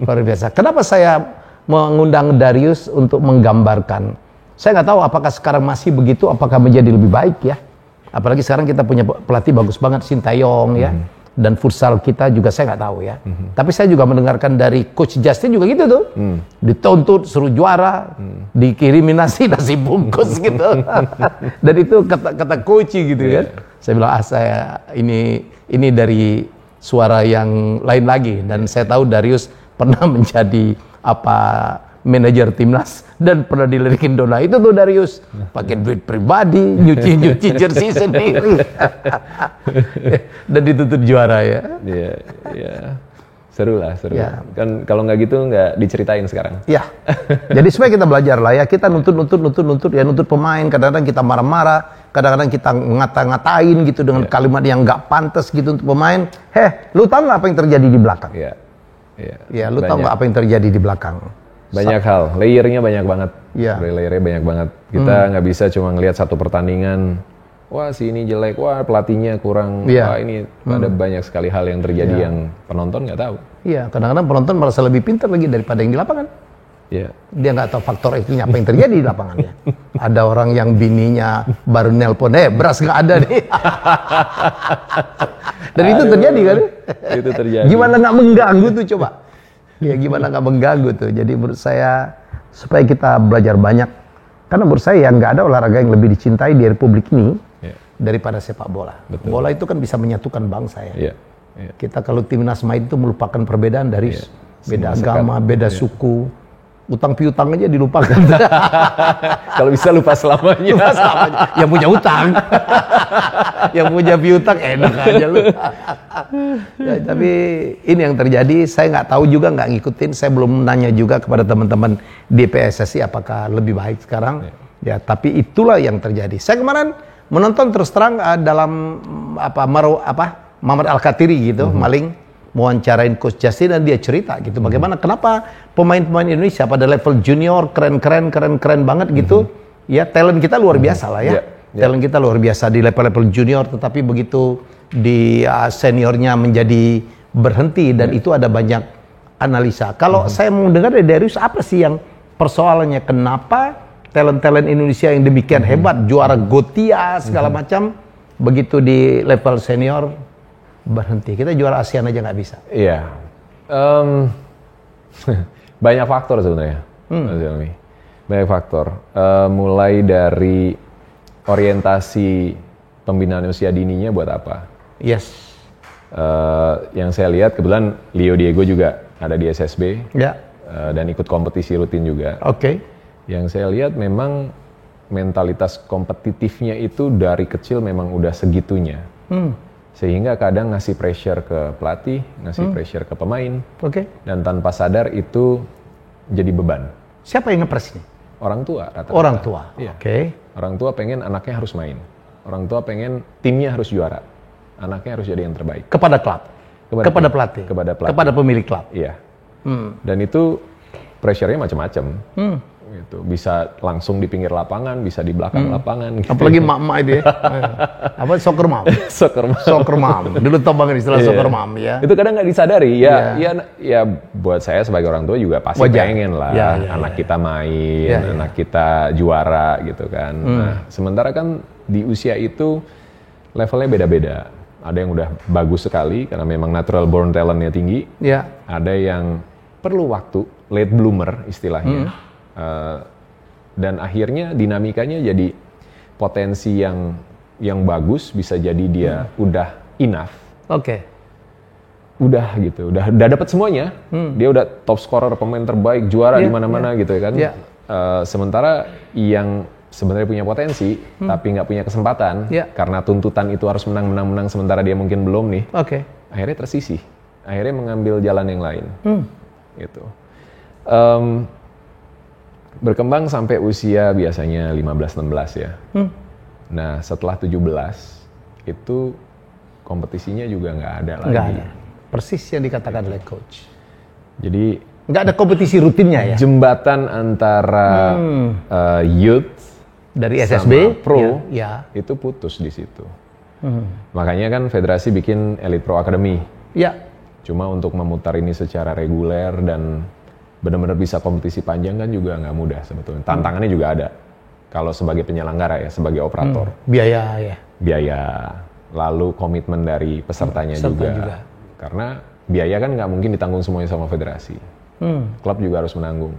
Luar biasa. Kenapa saya mengundang Darius untuk menggambarkan? Saya nggak tahu apakah sekarang masih begitu, apakah menjadi lebih baik ya. Apalagi sekarang kita punya pelatih bagus banget, Sintayong ya. Dan futsal kita juga saya nggak tahu ya. Tapi saya juga mendengarkan dari Coach Justin juga gitu tuh. Dituntut, suruh juara, dikirimin nasi bungkus gitu. Dan itu kata Coach gitu kan. Saya bilang, saya ini dari suara yang lain lagi. Dan saya tahu Darius pernah menjadi manajer timnas dan pernah dilirikin Dona itu tuh Darius pakai duit pribadi nyuci jersey sendiri dan dituntut juara ya. Iya. Seru lah. Ya. Kan kalau nggak gitu nggak diceritain sekarang. Ya. Jadi supaya kita belajar lah ya, kita nuntut ya, nuntut pemain, kadang-kadang kita marah-marah, kadang-kadang kita ngata-ngatain gitu dengan kalimat yang nggak pantas gitu untuk pemain. Lu tahu nggak apa yang terjadi di belakang? Iya. Lu tahu nggak apa yang terjadi di belakang? Banyak hal, layernya banyak banget. Layernya banyak banget. Kita nggak bisa cuma ngelihat satu pertandingan. Wah si ini jelek, wah pelatihnya kurang. Wah ini ada banyak sekali hal yang terjadi yang penonton nggak tahu. Iya, kadang-kadang penonton merasa lebih pintar lagi daripada yang di lapangan. Iya. Dia nggak tahu faktor itunya apa yang terjadi di lapangannya. Ada orang yang bininya baru nelpon, beras nggak ada nih. Dan itu terjadi kan? Itu terjadi. Gimana nggak mengganggu tuh coba? Ya gimana nggak mengganggu tuh. Jadi menurut saya supaya kita belajar banyak. Karena menurut saya nggak ada olahraga yang lebih dicintai di Republik ini daripada sepak bola. Betul. Bola itu kan bisa menyatukan bangsa ya. Yeah. Kita kalau timnas main itu melupakan perbedaan dari beda agama, beda suku. Utang piutang aja dilupakan. Kalau bisa lupa selamanya. Yang punya utang. Yang punya piutang enak aja lu. Ya, tapi ini yang terjadi, saya nggak tahu juga, nggak ngikutin. Saya belum nanya juga kepada teman-teman di PSSI apakah lebih baik sekarang. Ya, tapi itulah yang terjadi. Saya kemarin menonton terus terang dalam Muhammad Al-Khatiri gitu, maling mewawancarain Coach Justin dan dia cerita gitu bagaimana kenapa pemain-pemain Indonesia pada level junior keren banget gitu. Ya, talent kita luar biasa lah ya. Talent kita luar biasa di level-level junior, tetapi begitu di seniornya menjadi berhenti dan itu ada banyak analisa. Kalau saya mau dengar dari Darius, apa sih yang persoalannya, kenapa talent-talent Indonesia yang demikian hebat, juara Gotia segala macam, begitu di level senior berhenti? Kita juara ASEAN aja nggak bisa. Iya, banyak faktor sebenarnya, Mas Helmi. Banyak faktor. Mulai dari orientasi pembinaan usia dininya buat apa? Yes. Yang saya lihat kebetulan Leo Diego juga ada di SSB, dan ikut kompetisi rutin juga. Oke. Yang saya lihat memang mentalitas kompetitifnya itu dari kecil memang udah segitunya. Sehingga kadang ngasih pressure ke pelatih, ngasih pressure ke pemain. Dan tanpa sadar itu jadi beban. Siapa yang nge-press ini? Orang tua rata-rata. Orang tua. Iya. Orang tua pengen anaknya harus main. Orang tua pengen timnya harus juara. Anaknya harus jadi yang terbaik. Kepada klub. Kepada pelatih. Kepada pemilik klub. Iya. Dan itu pressure-nya macam-macam. Gitu. Bisa langsung di pinggir lapangan, bisa di belakang lapangan. Gitu. Apalagi mak-mak itu ya. Apa, soccer mom? Soccer mom. Dulu tau banget istilah soccer mom ya. Itu kadang nggak disadari. Ya buat saya sebagai orang tua juga pasti pengen lah anak kita main, anak kita juara gitu kan. Nah, sementara kan di usia itu levelnya beda-beda. Ada yang udah bagus sekali karena memang natural born talentnya tinggi. Ada yang perlu waktu, late bloomer istilahnya. Dan akhirnya dinamikanya jadi potensi yang bagus, bisa jadi dia udah enough. Udah gitu, udah dapat semuanya. Dia udah top scorer, pemain terbaik, juara di mana-mana gitu kan. Sementara yang sebenarnya punya potensi tapi nggak punya kesempatan karena tuntutan itu harus menang, sementara dia mungkin belum nih. Akhirnya tersisih. Akhirnya mengambil jalan yang lain. Gitu. Berkembang sampai usia biasanya 15-16 ya. Nah, setelah 17 itu kompetisinya juga nggak ada lagi. Nggak ada. Persis yang dikatakan oleh coach. Jadi nggak ada kompetisi rutinnya ya. Jembatan antara youth dari SSB pro itu putus di situ. Makanya kan federasi bikin Elite Pro Academy. Cuma untuk memutar ini secara reguler dan benar-benar bisa kompetisi panjang kan juga nggak mudah sebetulnya. Tantangannya juga ada. Kalau sebagai penyelenggara ya, sebagai operator. Biaya. Lalu komitmen dari pesertanya juga. Karena biaya kan nggak mungkin ditanggung semuanya sama federasi. Klub juga harus menanggung.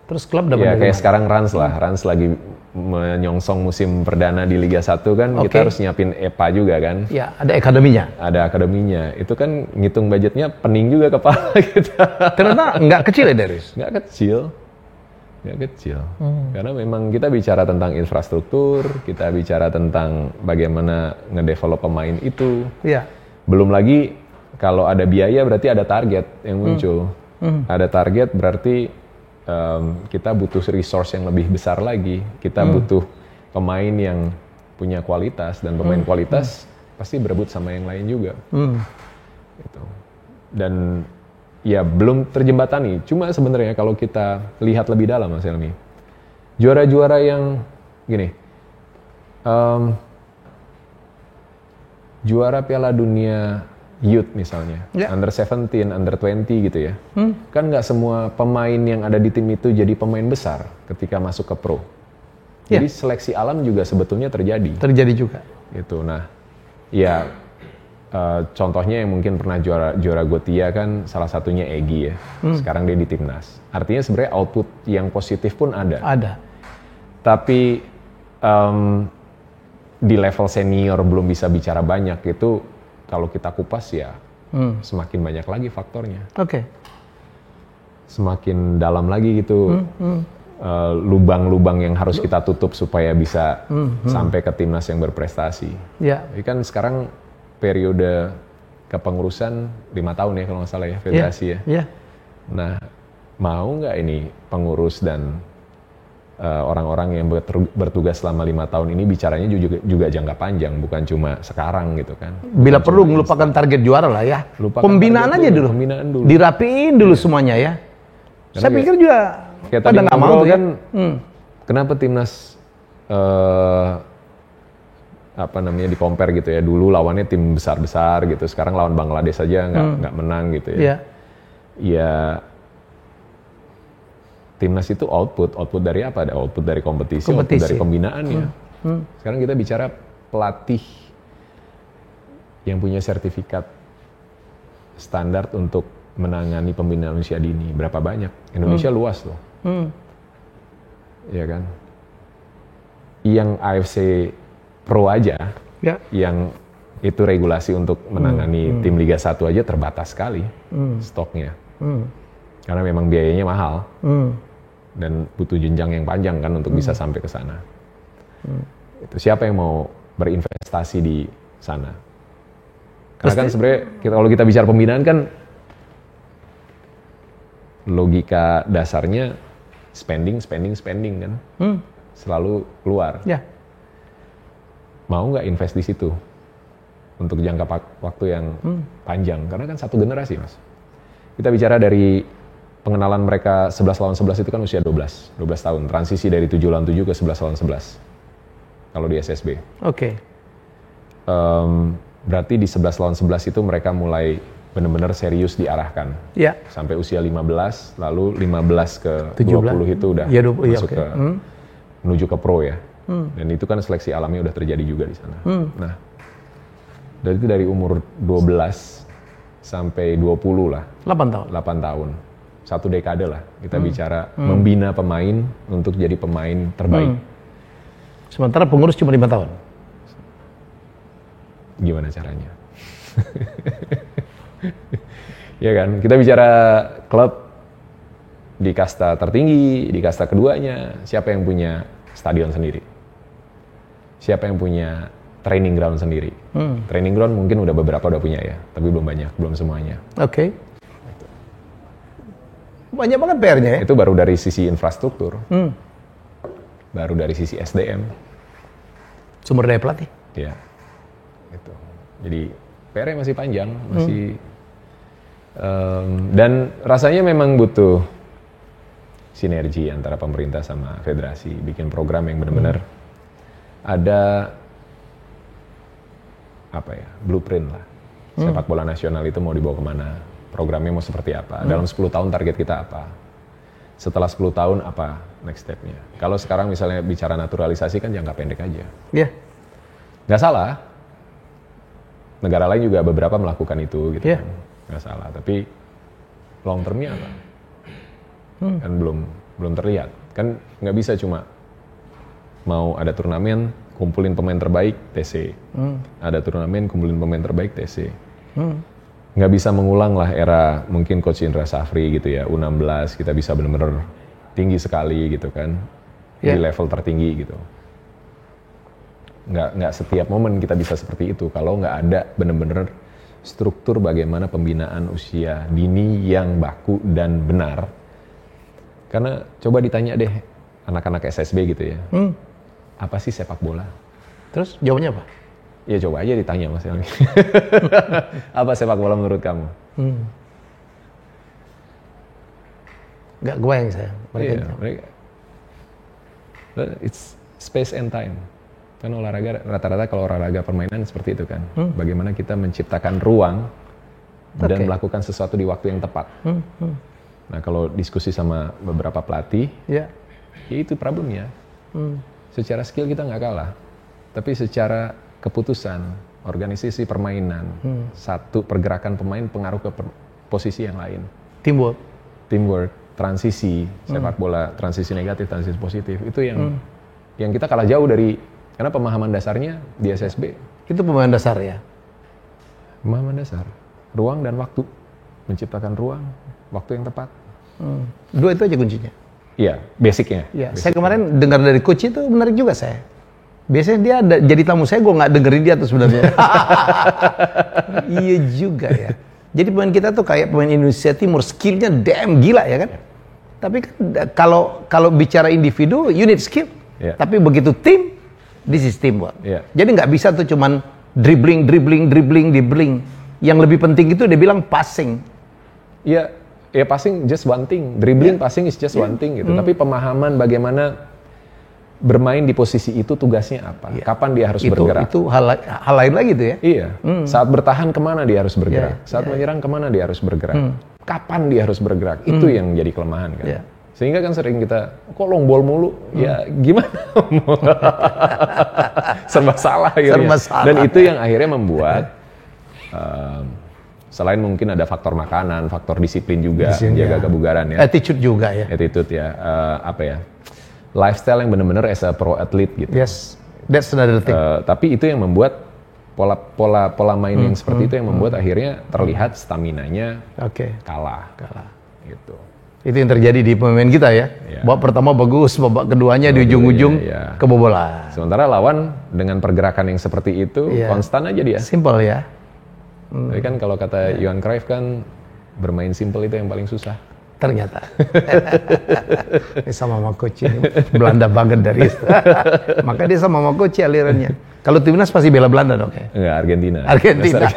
Terus klub dapat kayak sekarang Rans lah. Rans lagi menyongsong musim perdana di Liga 1 kan, kita harus nyiapin EPA juga kan. Ya, ada akademinya. Ada akademinya. Itu kan ngitung budgetnya pening juga kepala kita. Ternyata nggak kecil ya, Darius? Nggak kecil. Karena memang kita bicara tentang infrastruktur, kita bicara tentang bagaimana ngedevelop pemain itu. Belum lagi kalau ada biaya berarti ada target yang muncul. Ada target berarti kita butuh resource yang lebih besar lagi. Kita butuh pemain yang punya kualitas, dan pemain kualitas pasti berebut sama yang lain juga. Gitu. Dan ya belum terjembatani. Cuma sebenarnya kalau kita lihat lebih dalam, Mas Helmi, juara-juara yang gini, juara Piala Dunia Youth misalnya, under 17, under 20 gitu ya. Kan nggak semua pemain yang ada di tim itu jadi pemain besar ketika masuk ke pro. Jadi seleksi alam juga sebetulnya terjadi. Terjadi juga. Gitu. Nah, ya contohnya yang mungkin pernah juara Gotia kan salah satunya Egy ya. Sekarang dia di timnas. Artinya sebenarnya output yang positif pun ada. Ada. Tapi di level senior belum bisa bicara banyak itu kalau kita kupas ya semakin banyak lagi faktornya. Oke. Semakin dalam lagi gitu. Lubang-lubang yang harus kita tutup supaya bisa sampai ke timnas yang berprestasi. Ya. Jadi kan sekarang periode kepengurusan 5 tahun ya kalau nggak salah ya federasi ya. Ya. Nah, mau nggak ini pengurus dan orang-orang yang bertugas selama 5 tahun ini bicaranya juga jangka panjang, bukan cuma sekarang gitu kan. Bila perlu melupakan target juara lah ya. Lupakan Pembinaan aja dulu. Pembinaan dulu. Dirapiin dulu semuanya ya. Karena Saya pikir juga kayak pada tadi nggak mau kan, kenapa timnas di compare gitu ya, dulu lawannya tim besar-besar gitu, sekarang lawan Bangladesh saja nggak menang gitu ya. Ya timnas itu output dari apa? Ada output dari kompetisi. Output dari pembinaannya. Sekarang kita bicara pelatih yang punya sertifikat standar untuk menangani pembinaan usia dini. Berapa banyak? Indonesia luas loh. Ya kan? Yang AFC Pro aja, yang itu regulasi untuk menangani tim Liga 1 aja terbatas sekali stoknya. Karena memang biayanya mahal. Dan butuh jenjang yang panjang kan untuk bisa sampai ke sana. Itu siapa yang mau berinvestasi di sana? Karena kan sebenarnya kalau kita bicara pembinaan kan logika dasarnya spending kan, selalu keluar. Ya. Mau nggak invest di situ untuk jangka waktu yang panjang? Karena kan satu generasi mas. Kita bicara dari pengenalan mereka 11 lawan 11 itu kan usia 12 tahun. Transisi dari 7 lawan 7 ke 11 lawan 11. Kalau di SSB. Oke. Berarti di 11 lawan 11 itu mereka mulai benar-benar serius diarahkan. Ya. Sampai usia 15, lalu 15 ke 20 itu udah masuk ke menuju ke pro ya. Dan itu kan seleksi alamnya udah terjadi juga di sana. Nah, dari umur 12 sampai 20 lah. 8 tahun. 1 dekade lah kita bicara membina pemain untuk jadi pemain terbaik. Sementara pengurus cuma 5 tahun. Gimana caranya? Ya kan, kita bicara klub di kasta tertinggi, di kasta keduanya, siapa yang punya stadion sendiri? Siapa yang punya training ground sendiri? Training ground mungkin beberapa udah punya ya, tapi belum banyak, belum semuanya. Oke. Banyak banget PR-nya ya? Itu baru dari sisi infrastruktur. Baru dari sisi SDM. Sumber daya pelatih? Ya. Gitu. Jadi PR-nya masih panjang, masih dan rasanya memang butuh sinergi antara pemerintah sama federasi, bikin program yang benar-benar ada blueprint lah. Sepak bola nasional itu mau dibawa kemana, programnya mau seperti apa, dalam 10 tahun target kita apa, setelah 10 tahun apa next step-nya. Kalau sekarang misalnya bicara naturalisasi kan jangka pendek aja. Iya. Nggak salah, negara lain juga beberapa melakukan itu gitu kan. Nggak salah, tapi long term-nya apa? Kan belum terlihat. Kan nggak bisa cuma mau ada turnamen, kumpulin pemain terbaik, TC. Ada turnamen, kumpulin pemain terbaik, TC. Nggak bisa mengulang lah era mungkin Coach Indra Safri gitu ya, U16 kita bisa benar-benar tinggi sekali gitu kan. Di level tertinggi gitu. Nggak setiap momen kita bisa seperti itu kalau nggak ada benar-benar struktur bagaimana pembinaan usia dini yang baku dan benar. Karena coba ditanya deh anak-anak SSB gitu ya, apa sih sepak bola? Terus jawabannya apa? Ya coba aja ditanya Mas Helmi. Apa sepak bola menurut kamu? Nggak kebayang saya. Mereka. It's space and time. Kan olahraga rata-rata kalau olahraga permainan seperti itu kan. Bagaimana kita menciptakan ruang dan melakukan sesuatu di waktu yang tepat. Nah kalau diskusi sama beberapa pelatih, ya itu problemnya. Secara skill kita nggak kalah, tapi secara keputusan, organisasi permainan, satu pergerakan pemain pengaruh ke posisi yang lain. Teamwork, transisi, sepak bola, transisi negatif, transisi positif, itu yang kita kalah jauh dari, karena pemahaman dasarnya di SSB. Itu pemahaman dasar ya? Pemahaman dasar, ruang dan waktu, menciptakan ruang, waktu yang tepat. Dua itu aja kuncinya? Iya, basicnya. Ya, saya kemarin dengar dari coach itu menarik juga saya. Biasanya dia jadi tamu saya, gue nggak dengerin dia tuh sebenarnya. Iya juga ya. Jadi pemain kita tuh kayak pemain Indonesia Timur, skillnya damn gila ya kan. Tapi kan kalau bicara individu, you need skill. Tapi begitu tim, this is teamwork. Jadi nggak bisa tuh cuman dribbling. Yang lebih penting itu dia bilang passing. Iya, ya passing just one thing, dribbling, passing is just one thing gitu. Tapi pemahaman bagaimana bermain di posisi itu tugasnya apa, kapan dia harus bergerak. Itu hal lain lagi tuh ya. Iya, saat bertahan kemana dia harus bergerak, saat menyerang kemana dia harus bergerak, kapan dia harus bergerak, itu yang jadi kelemahan kan. Sehingga kan sering kita, kok long ball mulu, ya gimana? Serba salah akhirnya. Dan itu yang akhirnya membuat, selain mungkin ada faktor makanan, faktor disiplin juga, menjaga kebugaran ya. Attitude juga ya. Attitude ya, lifestyle yang benar-benar as a pro athlete gitu. Yes, that's another thing. Tapi itu yang membuat pola main yang seperti itu yang membuat akhirnya terlihat staminanya kalah. Gitu. Itu yang terjadi di pemain kita ya. Babak pertama bagus, babak keduanya di ujung-ujung kebobolan. Sementara lawan dengan pergerakan yang seperti itu konstan aja dia. Simple ya. Tapi kan kalau kata Johan Cruyff kan bermain simple itu yang paling susah. Ternyata. Sama coach ini Belanda banget dari itu. Maka dia sama coach alirannya. Kalau timnas pasti bela Belanda dong ya? Enggak, Argentina.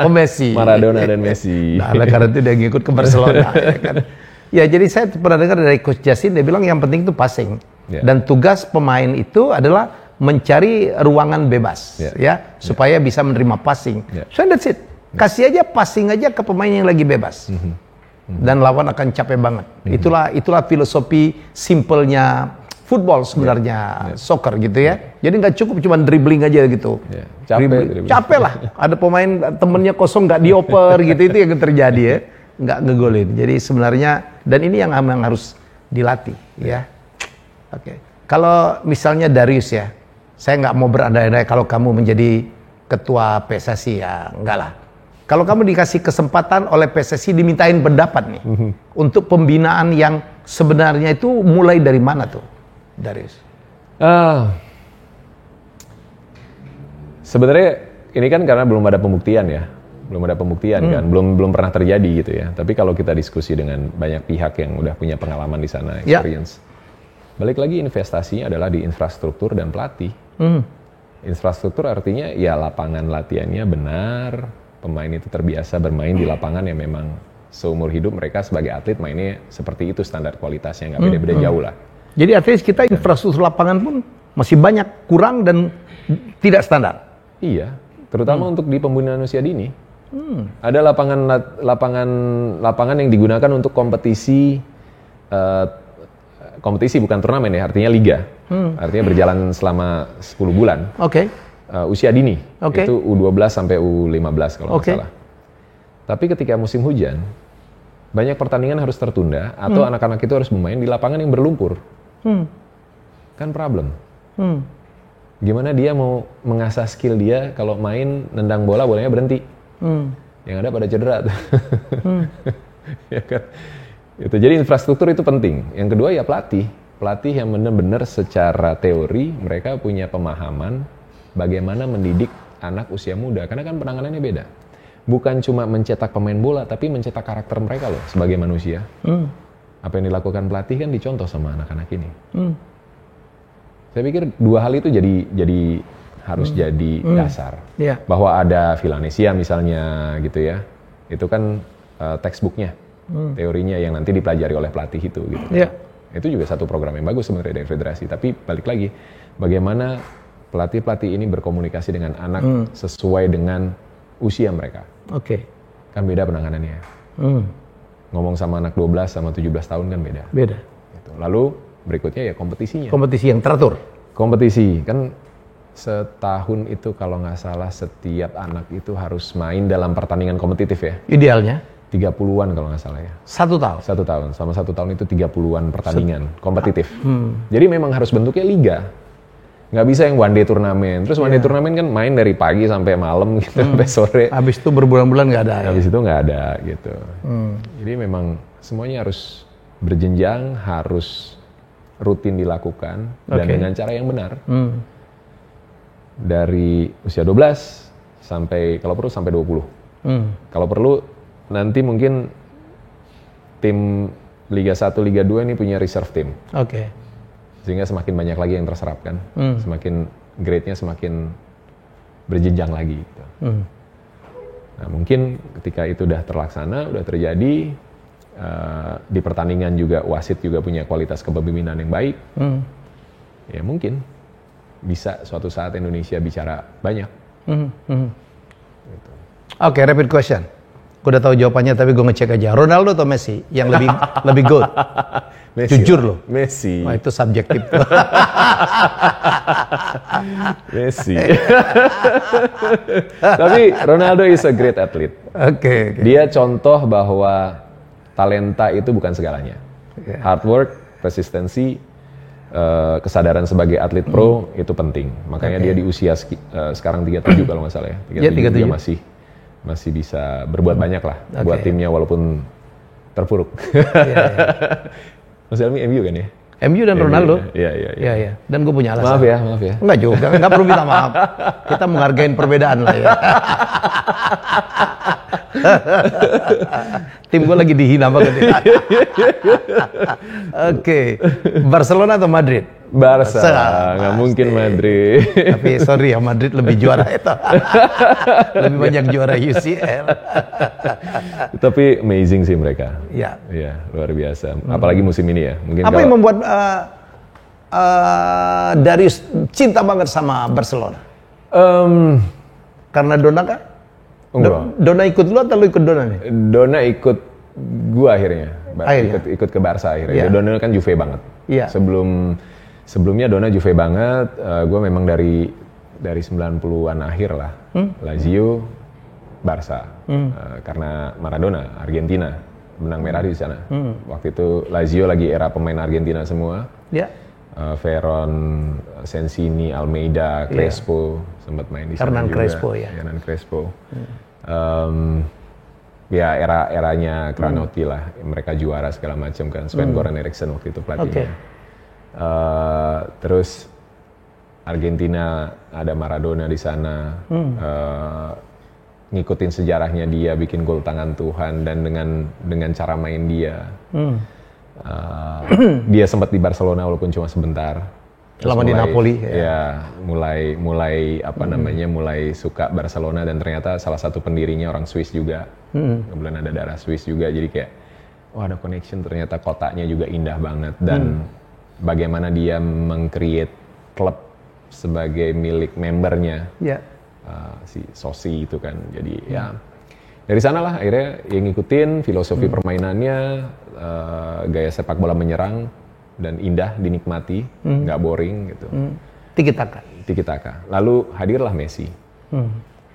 Oh Messi. Maradona dan Messi. Nah, karena itu dia ngikut ke Barcelona. Ya kan? Ya jadi saya pernah dengar dari Coach Jasin, dia bilang yang penting itu passing. Dan tugas pemain itu adalah mencari ruangan bebas. Supaya bisa menerima passing. So that's it. Kasih aja passing aja ke pemain yang lagi bebas. Dan lawan akan capek banget. Itulah filosofi simpelnya football sebenarnya, soccer gitu ya. Jadi nggak cukup cuma dribbling aja gitu. Capek lah. Ada pemain temennya kosong nggak dioper gitu, itu yang terjadi ya. Nggak ngegolin. Jadi sebenarnya, dan ini yang harus dilatih ya. Oke. Kalau misalnya Darius ya, saya nggak mau berandai-andai kalau kamu menjadi ketua PSSI ya, enggak lah. Kalau kamu dikasih kesempatan oleh PSSI dimintain pendapat nih untuk pembinaan yang sebenarnya itu mulai dari mana tuh, Darius? Sebenarnya ini kan karena belum ada pembuktian ya, kan, belum pernah terjadi gitu ya. Tapi kalau kita diskusi dengan banyak pihak yang udah punya pengalaman di sana, experience, balik lagi investasinya adalah di infrastruktur dan pelatih. Infrastruktur artinya ya lapangan latihannya benar. Pemain itu terbiasa bermain di lapangan yang memang seumur hidup mereka sebagai atlet mainnya seperti itu, standar kualitasnya nggak beda-beda jauh lah. Jadi artinya kita infrastruktur lapangan pun masih banyak kurang dan tidak standar. Iya, terutama untuk di pembinaan usia dini. Ada lapangan yang digunakan untuk kompetisi bukan turnamen ya, artinya liga. Artinya berjalan selama 10 bulan. Usia dini, itu U12 sampai U15 kalau nggak salah. Tapi ketika musim hujan, banyak pertandingan harus tertunda atau anak-anak itu harus bermain di lapangan yang berlumpur. Kan problem. Gimana dia mau mengasah skill dia kalau main nendang bola, bolanya berhenti. Yang ada pada cedera tuh. Ya kan? Itu, jadi infrastruktur itu penting. Yang kedua ya pelatih yang benar-benar secara teori mereka punya pemahaman bagaimana mendidik anak usia muda, karena kan penanganannya beda. Bukan cuma mencetak pemain bola, tapi mencetak karakter mereka loh sebagai manusia. Apa yang dilakukan pelatih kan dicontoh sama anak-anak ini. Saya pikir dua hal itu jadi harus jadi dasar. Bahwa ada Villanesia misalnya gitu ya, itu kan textbooknya, teorinya yang nanti dipelajari oleh pelatih itu gitu. Itu juga satu program yang bagus sebenarnya dari federasi. Tapi balik lagi, bagaimana pelatih-pelatih ini berkomunikasi dengan anak sesuai dengan usia mereka. Kan beda penanganannya. Ngomong sama anak 12 sama 17 tahun kan beda. Gitu. Lalu berikutnya ya kompetisinya. Kompetisi yang teratur. Kompetisi kan Setahun itu kalau nggak salah setiap anak itu harus main dalam pertandingan kompetitif ya. Idealnya? 30-an kalau nggak salah ya. 1 tahun? 1 tahun. Selama 1 tahun itu 30-an pertandingan kompetitif. Jadi memang harus bentuknya liga. Nggak bisa yang one day turnamen. Terus one day turnamen kan main dari pagi sampai malam gitu, sampai sore. Habis itu berbulan-bulan nggak ada. Habis itu nggak ada gitu. Jadi memang semuanya harus berjenjang, harus rutin dilakukan dan dengan cara yang benar. Dari usia 12 sampai kalau perlu sampai 20. Kalau perlu nanti mungkin tim Liga 1, Liga 2 ini punya reserve team. Sehingga semakin banyak lagi yang terserap kan. Semakin grade-nya semakin berjenjang lagi gitu. Nah, mungkin ketika itu udah terlaksana, udah terjadi di pertandingan juga wasit juga punya kualitas kepemimpinan yang baik. Ya mungkin bisa suatu saat Indonesia bicara banyak. Gitu. Oke, rapid question. Gue udah tahu jawabannya tapi gue ngecek aja. Ronaldo atau Messi yang lebih good? Messi Jujur lah. loh. Messi. Wah, itu subjektif. Messi. Tapi Ronaldo is a great athlete. Oke. Dia contoh bahwa talenta itu bukan segalanya. Hard work, persistensi, kesadaran sebagai atlet pro itu penting. Makanya dia di usia sekarang 37 kalau nggak salah ya. 37 dia masih bisa berbuat banyak lah buat timnya walaupun terpuruk. Mas Helmi MU kan ya? MU dan Ronaldo. Iya. Dan gue punya alasan. Maaf ya. Enggak juga, enggak perlu minta maaf. Kita menghargai perbedaan lah ya. Tim gue lagi dihina banget. Oke. Barcelona atau Madrid? Barca, nggak mungkin Madrid. Tapi sorry ya, Madrid lebih juara itu. Lebih banyak juara UCL. Tapi amazing sih mereka. Iya, luar biasa. Apalagi musim ini ya. Mungkin apa yang membuat Darius cinta banget sama Barcelona? Karena Dona kan? Dona ikut lu atau lu ikut Dona nih? Dona ikut gua akhirnya. Ikut ke Barca akhirnya. Dona kan Juve banget. Sebelumnya Dona Juve banget, gue memang dari 90-an akhir lah, Lazio, Barca, karena Maradona, Argentina, menang merah di sana. Waktu itu Lazio lagi era pemain Argentina semua, Veron, Sensini, Almeida, Crespo, sempat main di sana juga. Hernan Crespo. Ya eranya Cranotti lah, mereka juara segala macam kan, Sven-Goran Eriksson waktu itu pelatihnya. Terus Argentina ada Maradona di sana, ngikutin sejarahnya dia, bikin gol tangan Tuhan dan dengan cara main dia, dia sempat di Barcelona walaupun cuma sebentar. Selama di Napoli. Mulai mulai suka Barcelona dan ternyata salah satu pendirinya orang Swiss juga, kebetulan ada darah Swiss juga, jadi kayak ada connection, ternyata kotanya juga indah banget dan bagaimana dia meng-create klub sebagai milik membernya, si Sosi itu kan. Jadi dari sanalah akhirnya yang ngikutin filosofi permainannya, gaya sepak bola menyerang dan indah dinikmati, nggak boring gitu. Tiki taka. Lalu hadirlah Messi.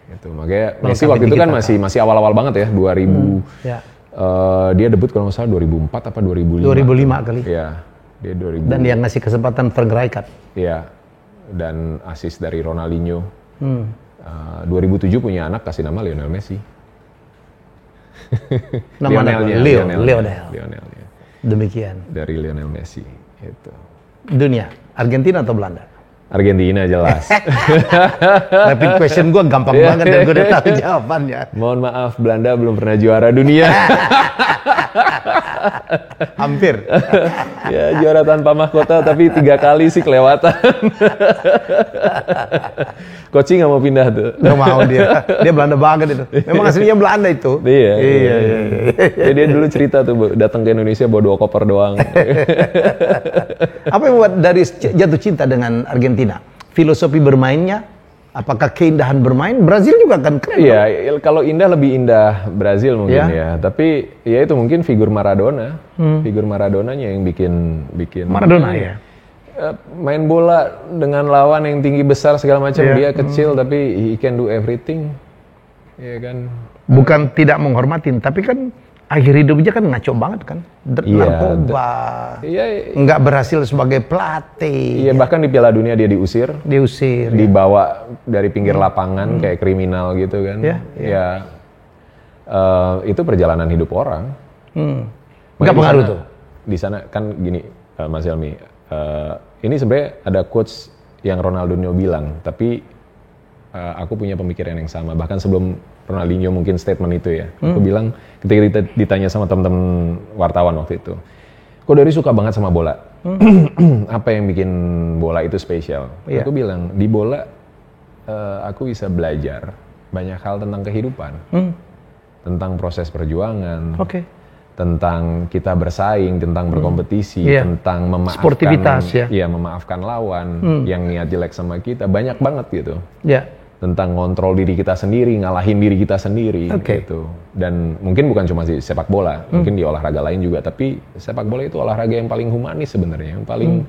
Gitu. Makanya Messi waktu itu kan masih awal-awal banget ya, 2000. Dia debut kalau nggak salah 2004 apa 2005. 2005 kali. Iya. Dia 2000. Dan yang ngasih kesempatan Frank Rijkaard. Iya. Dan asis dari Ronaldinho. 2007 punya anak, kasih nama Lionel Messi. Lionel. Demikian. Dari Lionel Messi. Itu. Dunia, Argentina atau Belanda? Argentina jelas. Rapid question gue gampang banget dan gue udah tahu jawabannya. Mohon maaf, Belanda belum pernah juara dunia. Hampir. Ya juara tanpa mahkota tapi 3 kali sih kelewatan. Coach nggak mau pindah tuh. Nggak mau dia Belanda banget itu. Memang aslinya Belanda itu. Iya. Ya, dia dulu cerita tuh datang ke Indonesia bawa 2 koper doang. Apa yang membuat dari jatuh cinta dengan Argentina? Filosofi bermainnya? Apakah keindahan bermain? Brazil juga kan keren. Iya, kalau indah lebih indah Brazil mungkin ya. Tapi ya itu mungkin figur Maradona. Figur Maradonanya yang bikin Maradona ya. main bola dengan lawan yang tinggi besar segala macam, dia kecil tapi he can do everything. Ya kan. Bukan tidak menghormatin, tapi kan akhir hidupnya kan ngaco banget kan. Narkoba. Nggak berhasil sebagai pelatih. Iya, bahkan di Piala Dunia dia diusir. Dibawa dari pinggir lapangan kayak kriminal gitu kan. Itu perjalanan hidup orang. Nggak pengaruh tuh. Di sana kan gini, Mas Helmi. Ini sebenarnya ada quotes yang Ronaldinho bilang, tapi aku punya pemikiran yang sama. Bahkan sebelum Ronaldinho mungkin statement itu ya, aku bilang ketika ditanya sama teman-teman wartawan waktu itu, kok dari suka banget sama bola? Apa yang bikin bola itu spesial? Aku bilang di bola aku bisa belajar banyak hal tentang kehidupan, tentang proses perjuangan. Tentang kita bersaing, tentang berkompetisi, tentang memaafkan, sportivitas memaafkan lawan yang niat jelek sama kita, banyak banget gitu. Tentang ngontrol diri kita sendiri, ngalahin diri kita sendiri gitu. Dan mungkin bukan cuma di sepak bola, mungkin di olahraga lain juga, tapi sepak bola itu olahraga yang paling humanis sebenarnya, yang paling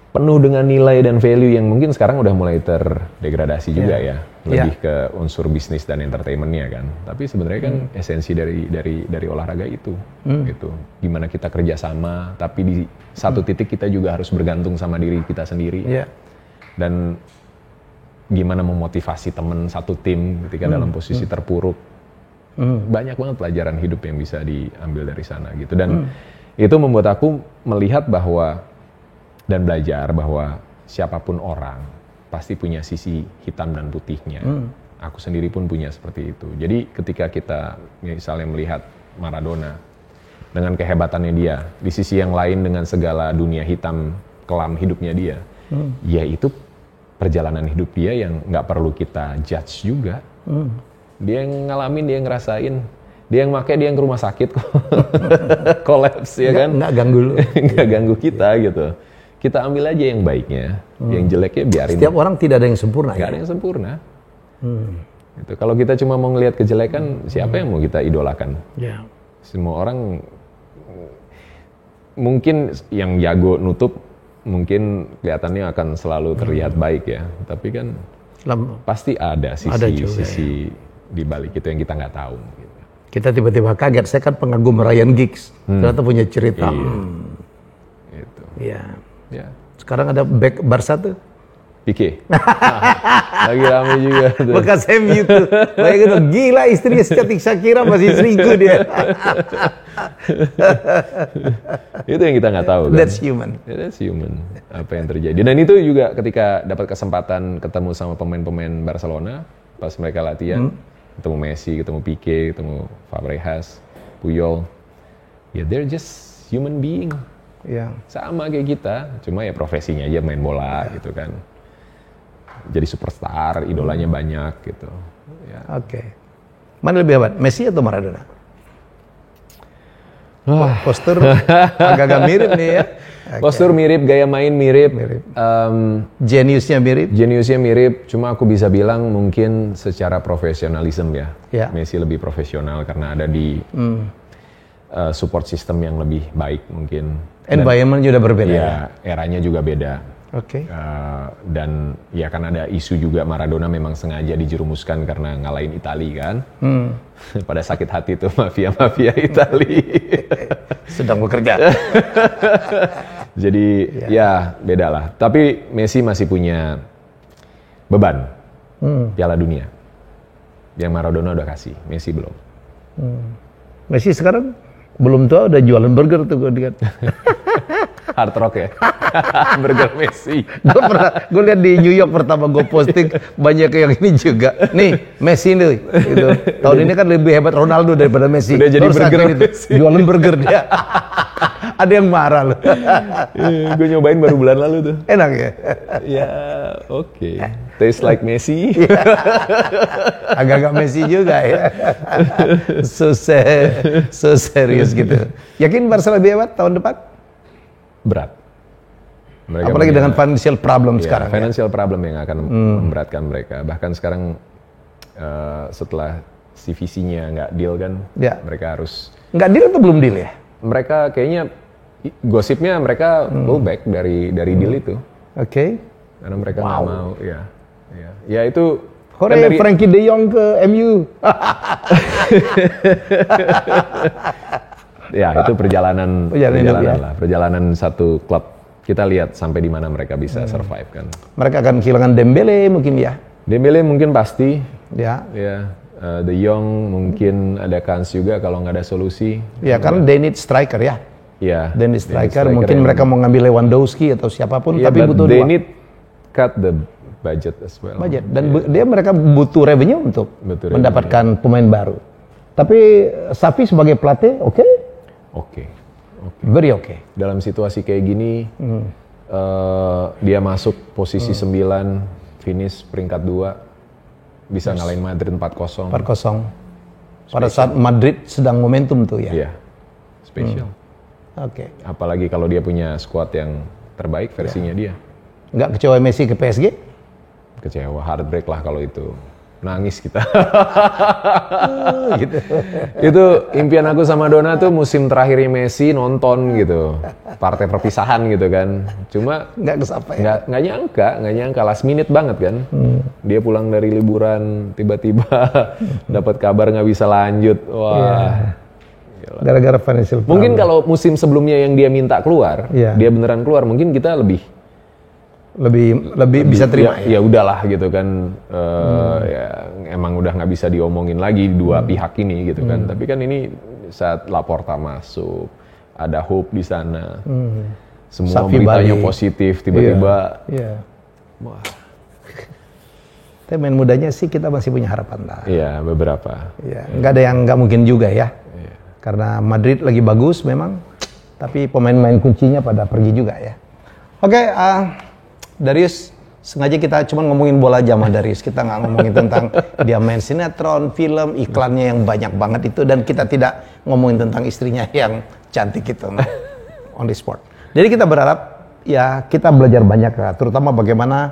penuh dengan nilai dan value yang mungkin sekarang udah mulai terdegradasi juga ya, lebih ke unsur bisnis dan entertainmentnya kan. Tapi sebenarnya kan esensi dari olahraga itu, gitu. Gimana kita kerjasama, tapi di satu titik kita juga harus bergantung sama diri kita sendiri. Dan gimana memotivasi teman satu tim ketika dalam posisi terpuruk. Banyak banget pelajaran hidup yang bisa diambil dari sana gitu. Dan itu membuat aku melihat bahwa dan belajar bahwa siapapun orang pasti punya sisi hitam dan putihnya. Aku sendiri pun punya seperti itu. Jadi ketika kita misalnya melihat Maradona dengan kehebatannya dia, di sisi yang lain dengan segala dunia hitam kelam hidupnya dia, ya itu perjalanan hidup dia yang nggak perlu kita judge juga. Dia yang ngalamin, dia yang ngerasain, dia yang make, dia yang ke rumah sakit kok. Kolaps ya kan? Nggak ganggu lu. Nggak ganggu kita gitu. Kita ambil aja yang baiknya, yang jeleknya biarin. Setiap orang tidak ada yang sempurna. Nggak ada yang sempurna. Gitu. Kalau kita cuma mau ngelihat kejelekan, siapa yang mau kita idolakan? Semua orang mungkin yang jago nutup, mungkin kelihatannya akan selalu terlihat baik ya. Tapi kan pasti ada sisi di balik itu yang kita nggak tahu. Gitu. Kita tiba-tiba kaget. Saya kan pengagum Ryan Giggs, ternyata punya cerita. Gitu. Sekarang ada back Barca tuh. Pique. Lagi rame juga tuh. Bekas MU tuh. Bayangin tuh, gila istrinya secantik Shakira masih selingkuh dia. Itu yang kita nggak tahu kan. That's human. That's human. Apa yang terjadi. Dan itu juga ketika dapat kesempatan ketemu sama pemain-pemain Barcelona, pas mereka latihan, ketemu Messi, ketemu Pique, ketemu Fabregas, Puyol. Ya, they're just human being. Sama kayak kita, cuma ya profesinya aja main bola gitu kan. Jadi superstar, idolanya banyak gitu. Mana lebih hebat, Messi atau Maradona? Postur agak-agak mirip nih ya. Postur mirip, gaya main mirip. Jeniusnya mirip. Jeniusnya mirip, cuma aku bisa bilang mungkin secara profesionalisme ya. Messi lebih profesional karena ada di support system yang lebih baik mungkin. Environment juga berbeda ya? Eranya juga beda. Dan ya kan ada isu juga Maradona memang sengaja dijerumuskan karena ngalahin Itali kan. Pada sakit hati tuh mafia Itali. Sedang bekerja. Jadi ya beda lah. Tapi Messi masih punya beban Piala Dunia. Yang Maradona udah kasih, Messi belum. Messi sekarang belum tua udah jualan burger tuh gue lihat. Hard rock ya. Burger Messi. Gue lihat di New York pertama gue posting banyak yang ini juga. Nih Messi nih. Gitu. Tahun ini kan lebih hebat Ronaldo daripada Messi. Udah jadi burger Messi. Jualan burger dia. Ada yang marah loh. Gue nyobain baru bulan lalu tuh. Enak ya? Ya oke. Taste like Messi. Agak-agak Messi juga ya. So serius gitu. Yakin Barca lebih hebat tahun depan? Berat. Mereka apalagi dengan financial problem sekarang. Financial problem yang akan memberatkan mereka. Bahkan sekarang setelah CVC-nya nggak deal kan, mereka harus... Nggak deal atau belum deal ya? Mereka kayaknya Gosipnya mereka pullback dari deal itu. Oke. Karena mereka nggak mau, ya. Ya itu. Hore, kan Frankie De Jong ke MU. Ya itu perjalanan satu klub. Kita lihat sampai di mana mereka bisa survive kan. Mereka akan kehilangan Dembele mungkin ya. Dembele mungkin pasti. Ya. De Jong mungkin ada kans juga kalau nggak ada solusi. Ya karena they need striker ya. Ya. They need striker. Mungkin mereka mau ngambil Lewandowski atau siapapun, tapi butuh they need cut the budget as well. Dan mereka butuh revenue untuk mendapatkan pemain baru. Tapi Xavi sebagai pelatih, oke. Very okay. Dalam situasi kayak gini, dia masuk posisi 9, finish peringkat 2. Bisa ngalahin Madrid 4-0. Pada saat Madrid sedang momentum tuh ya. Iya. Spesial. Oke. Apalagi kalau dia punya squad yang terbaik versinya dia. Nggak kecewa Messi ke PSG? Kecewa, heartbreak lah kalau itu. Nangis kita. Gitu. Itu impian aku sama Dona tuh musim terakhirnya Messi nonton gitu. Partai perpisahan gitu kan. Cuma nggak kesampaian. Nggak nyangka last minute banget kan. Dia pulang dari liburan tiba-tiba dapat kabar nggak bisa lanjut. Wah. Gara-gara financial problem. Mungkin kalau musim sebelumnya yang dia minta keluar, dia beneran keluar, mungkin kita lebih bisa terima ya udahlah gitu kan. Ya emang udah nggak bisa diomongin lagi dua pihak ini gitu kan. Tapi kan ini saat Laporta masuk, ada hope di sana. Semua Xavi beritanya Bali. Positif tiba-tiba. Wah. Tapi main mudanya sih kita masih punya harapan lah. Iya, beberapa. Iya, nggak ada yang nggak mungkin juga ya. Karena Madrid lagi bagus memang, tapi pemain-pemain kuncinya pada pergi juga ya. Oke, Darius, sengaja kita cuma ngomongin bola aja sama Darius. Kita nggak ngomongin tentang dia main sinetron, film, iklannya yang banyak banget itu. Dan kita tidak ngomongin tentang istrinya yang cantik itu. On the sport. Jadi kita berharap, ya kita belajar banyak ya. Terutama bagaimana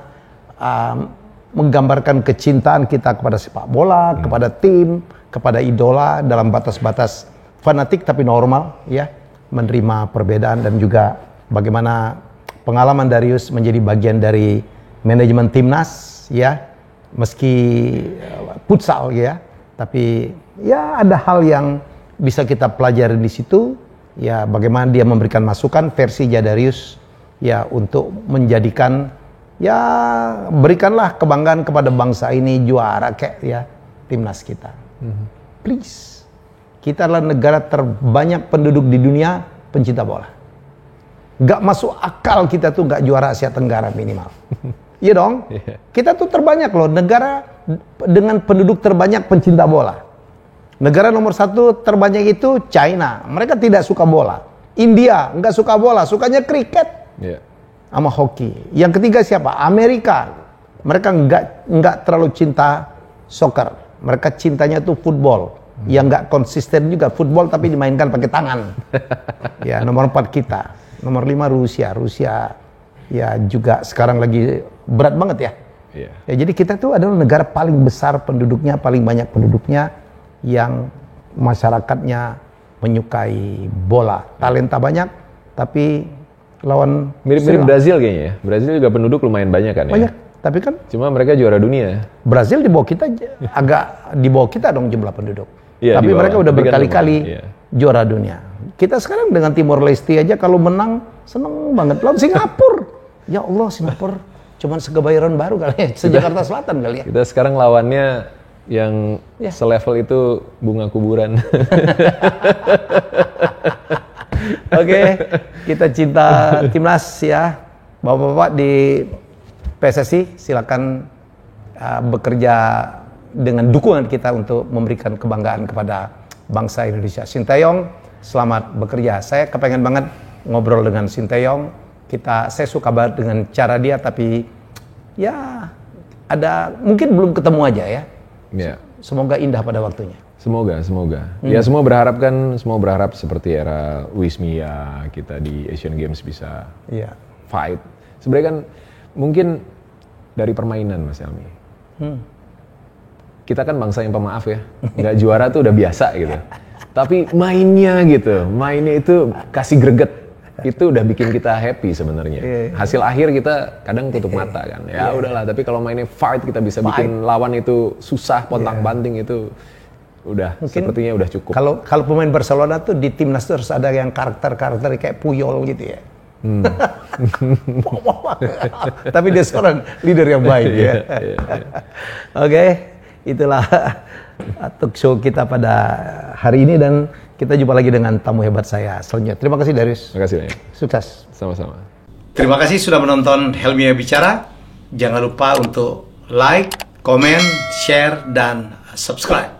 menggambarkan kecintaan kita kepada sepak bola, kepada tim, kepada idola dalam batas-batas fanatik tapi normal ya, menerima perbedaan dan juga bagaimana pengalaman Darius menjadi bagian dari manajemen timnas ya, meski futsal ya, tapi ya ada hal yang bisa kita pelajari di situ ya, bagaimana dia memberikan masukan versi Darius ya untuk menjadikan ya, berikanlah kebanggaan kepada bangsa ini juara kayak ya timnas kita. Please. Kita adalah negara terbanyak penduduk di dunia pencinta bola. Gak masuk akal kita tuh gak juara Asia Tenggara minimal. Iya dong? Kita tuh terbanyak loh, negara dengan penduduk terbanyak pencinta bola. Negara nomor 1 terbanyak itu China. Mereka tidak suka bola. India gak suka bola, sukanya kriket. Sama hoki. Yang ketiga siapa? Amerika. Mereka nggak terlalu cinta soccer. Mereka cintanya tuh football. Yang nggak konsisten juga football tapi dimainkan pakai tangan. Ya, nomor 4 kita. Nomor 5 Rusia. Rusia ya juga sekarang lagi berat banget ya. Ya jadi kita tuh adalah negara paling besar penduduknya, paling banyak penduduknya yang masyarakatnya menyukai bola. Talenta banyak tapi lawan mirip-mirip Brazil kayaknya ya. Brazil juga penduduk lumayan banyak kan ya. Banyak, tapi kan cuma mereka juara dunia. Brazil di bawah kita agak di bawah kita dong jumlah penduduk. Iya, tapi mereka udah berkali-kali juara dunia. Kita sekarang dengan Timor Leste aja kalau menang seneng banget. Lawan Singapura. Ya Allah, Singapura cuman sekebayoran baru kali ya, se-Jakarta Selatan kali ya. Kita sekarang lawannya yang selevel itu bunga kuburan. Oke, kita cinta timnas ya. Bapak-bapak di PSSI silakan bekerja dengan dukungan kita untuk memberikan kebanggaan kepada bangsa Indonesia. Sinteyong, selamat bekerja. Saya kepengen banget ngobrol dengan Sinteyong. Saya suka banget dengan cara dia, tapi ya ada mungkin belum ketemu aja ya. Semoga indah pada waktunya. Semoga. Ya semua berharap seperti era Luis Mia kita di Asian Games bisa fight. Sebenarnya kan mungkin dari permainan Mas Helmi. Kita kan bangsa yang pemaaf ya, nggak juara tuh udah biasa gitu. Tapi mainnya itu kasih greget. itu udah bikin kita happy sebenarnya. Hasil akhir kita kadang tutup mata kan. Ya udahlah, tapi kalau mainnya fight kita bisa bikin lawan itu susah, pontang-panting itu udah mungkin sepertinya udah cukup. Kalau pemain Barcelona tuh di timnas terus ada yang karakter kayak Puyol gitu ya. Tapi dia seorang leader yang baik ya. Oke, itulah talk show kita pada hari ini dan kita jumpa lagi dengan tamu hebat saya selanjutnya. Terima kasih Darius. Terima kasih banyak. Sukses. Sama-sama. Terima kasih sudah menonton Helmiah Bicara. Jangan lupa untuk like, komen, share, dan subscribe.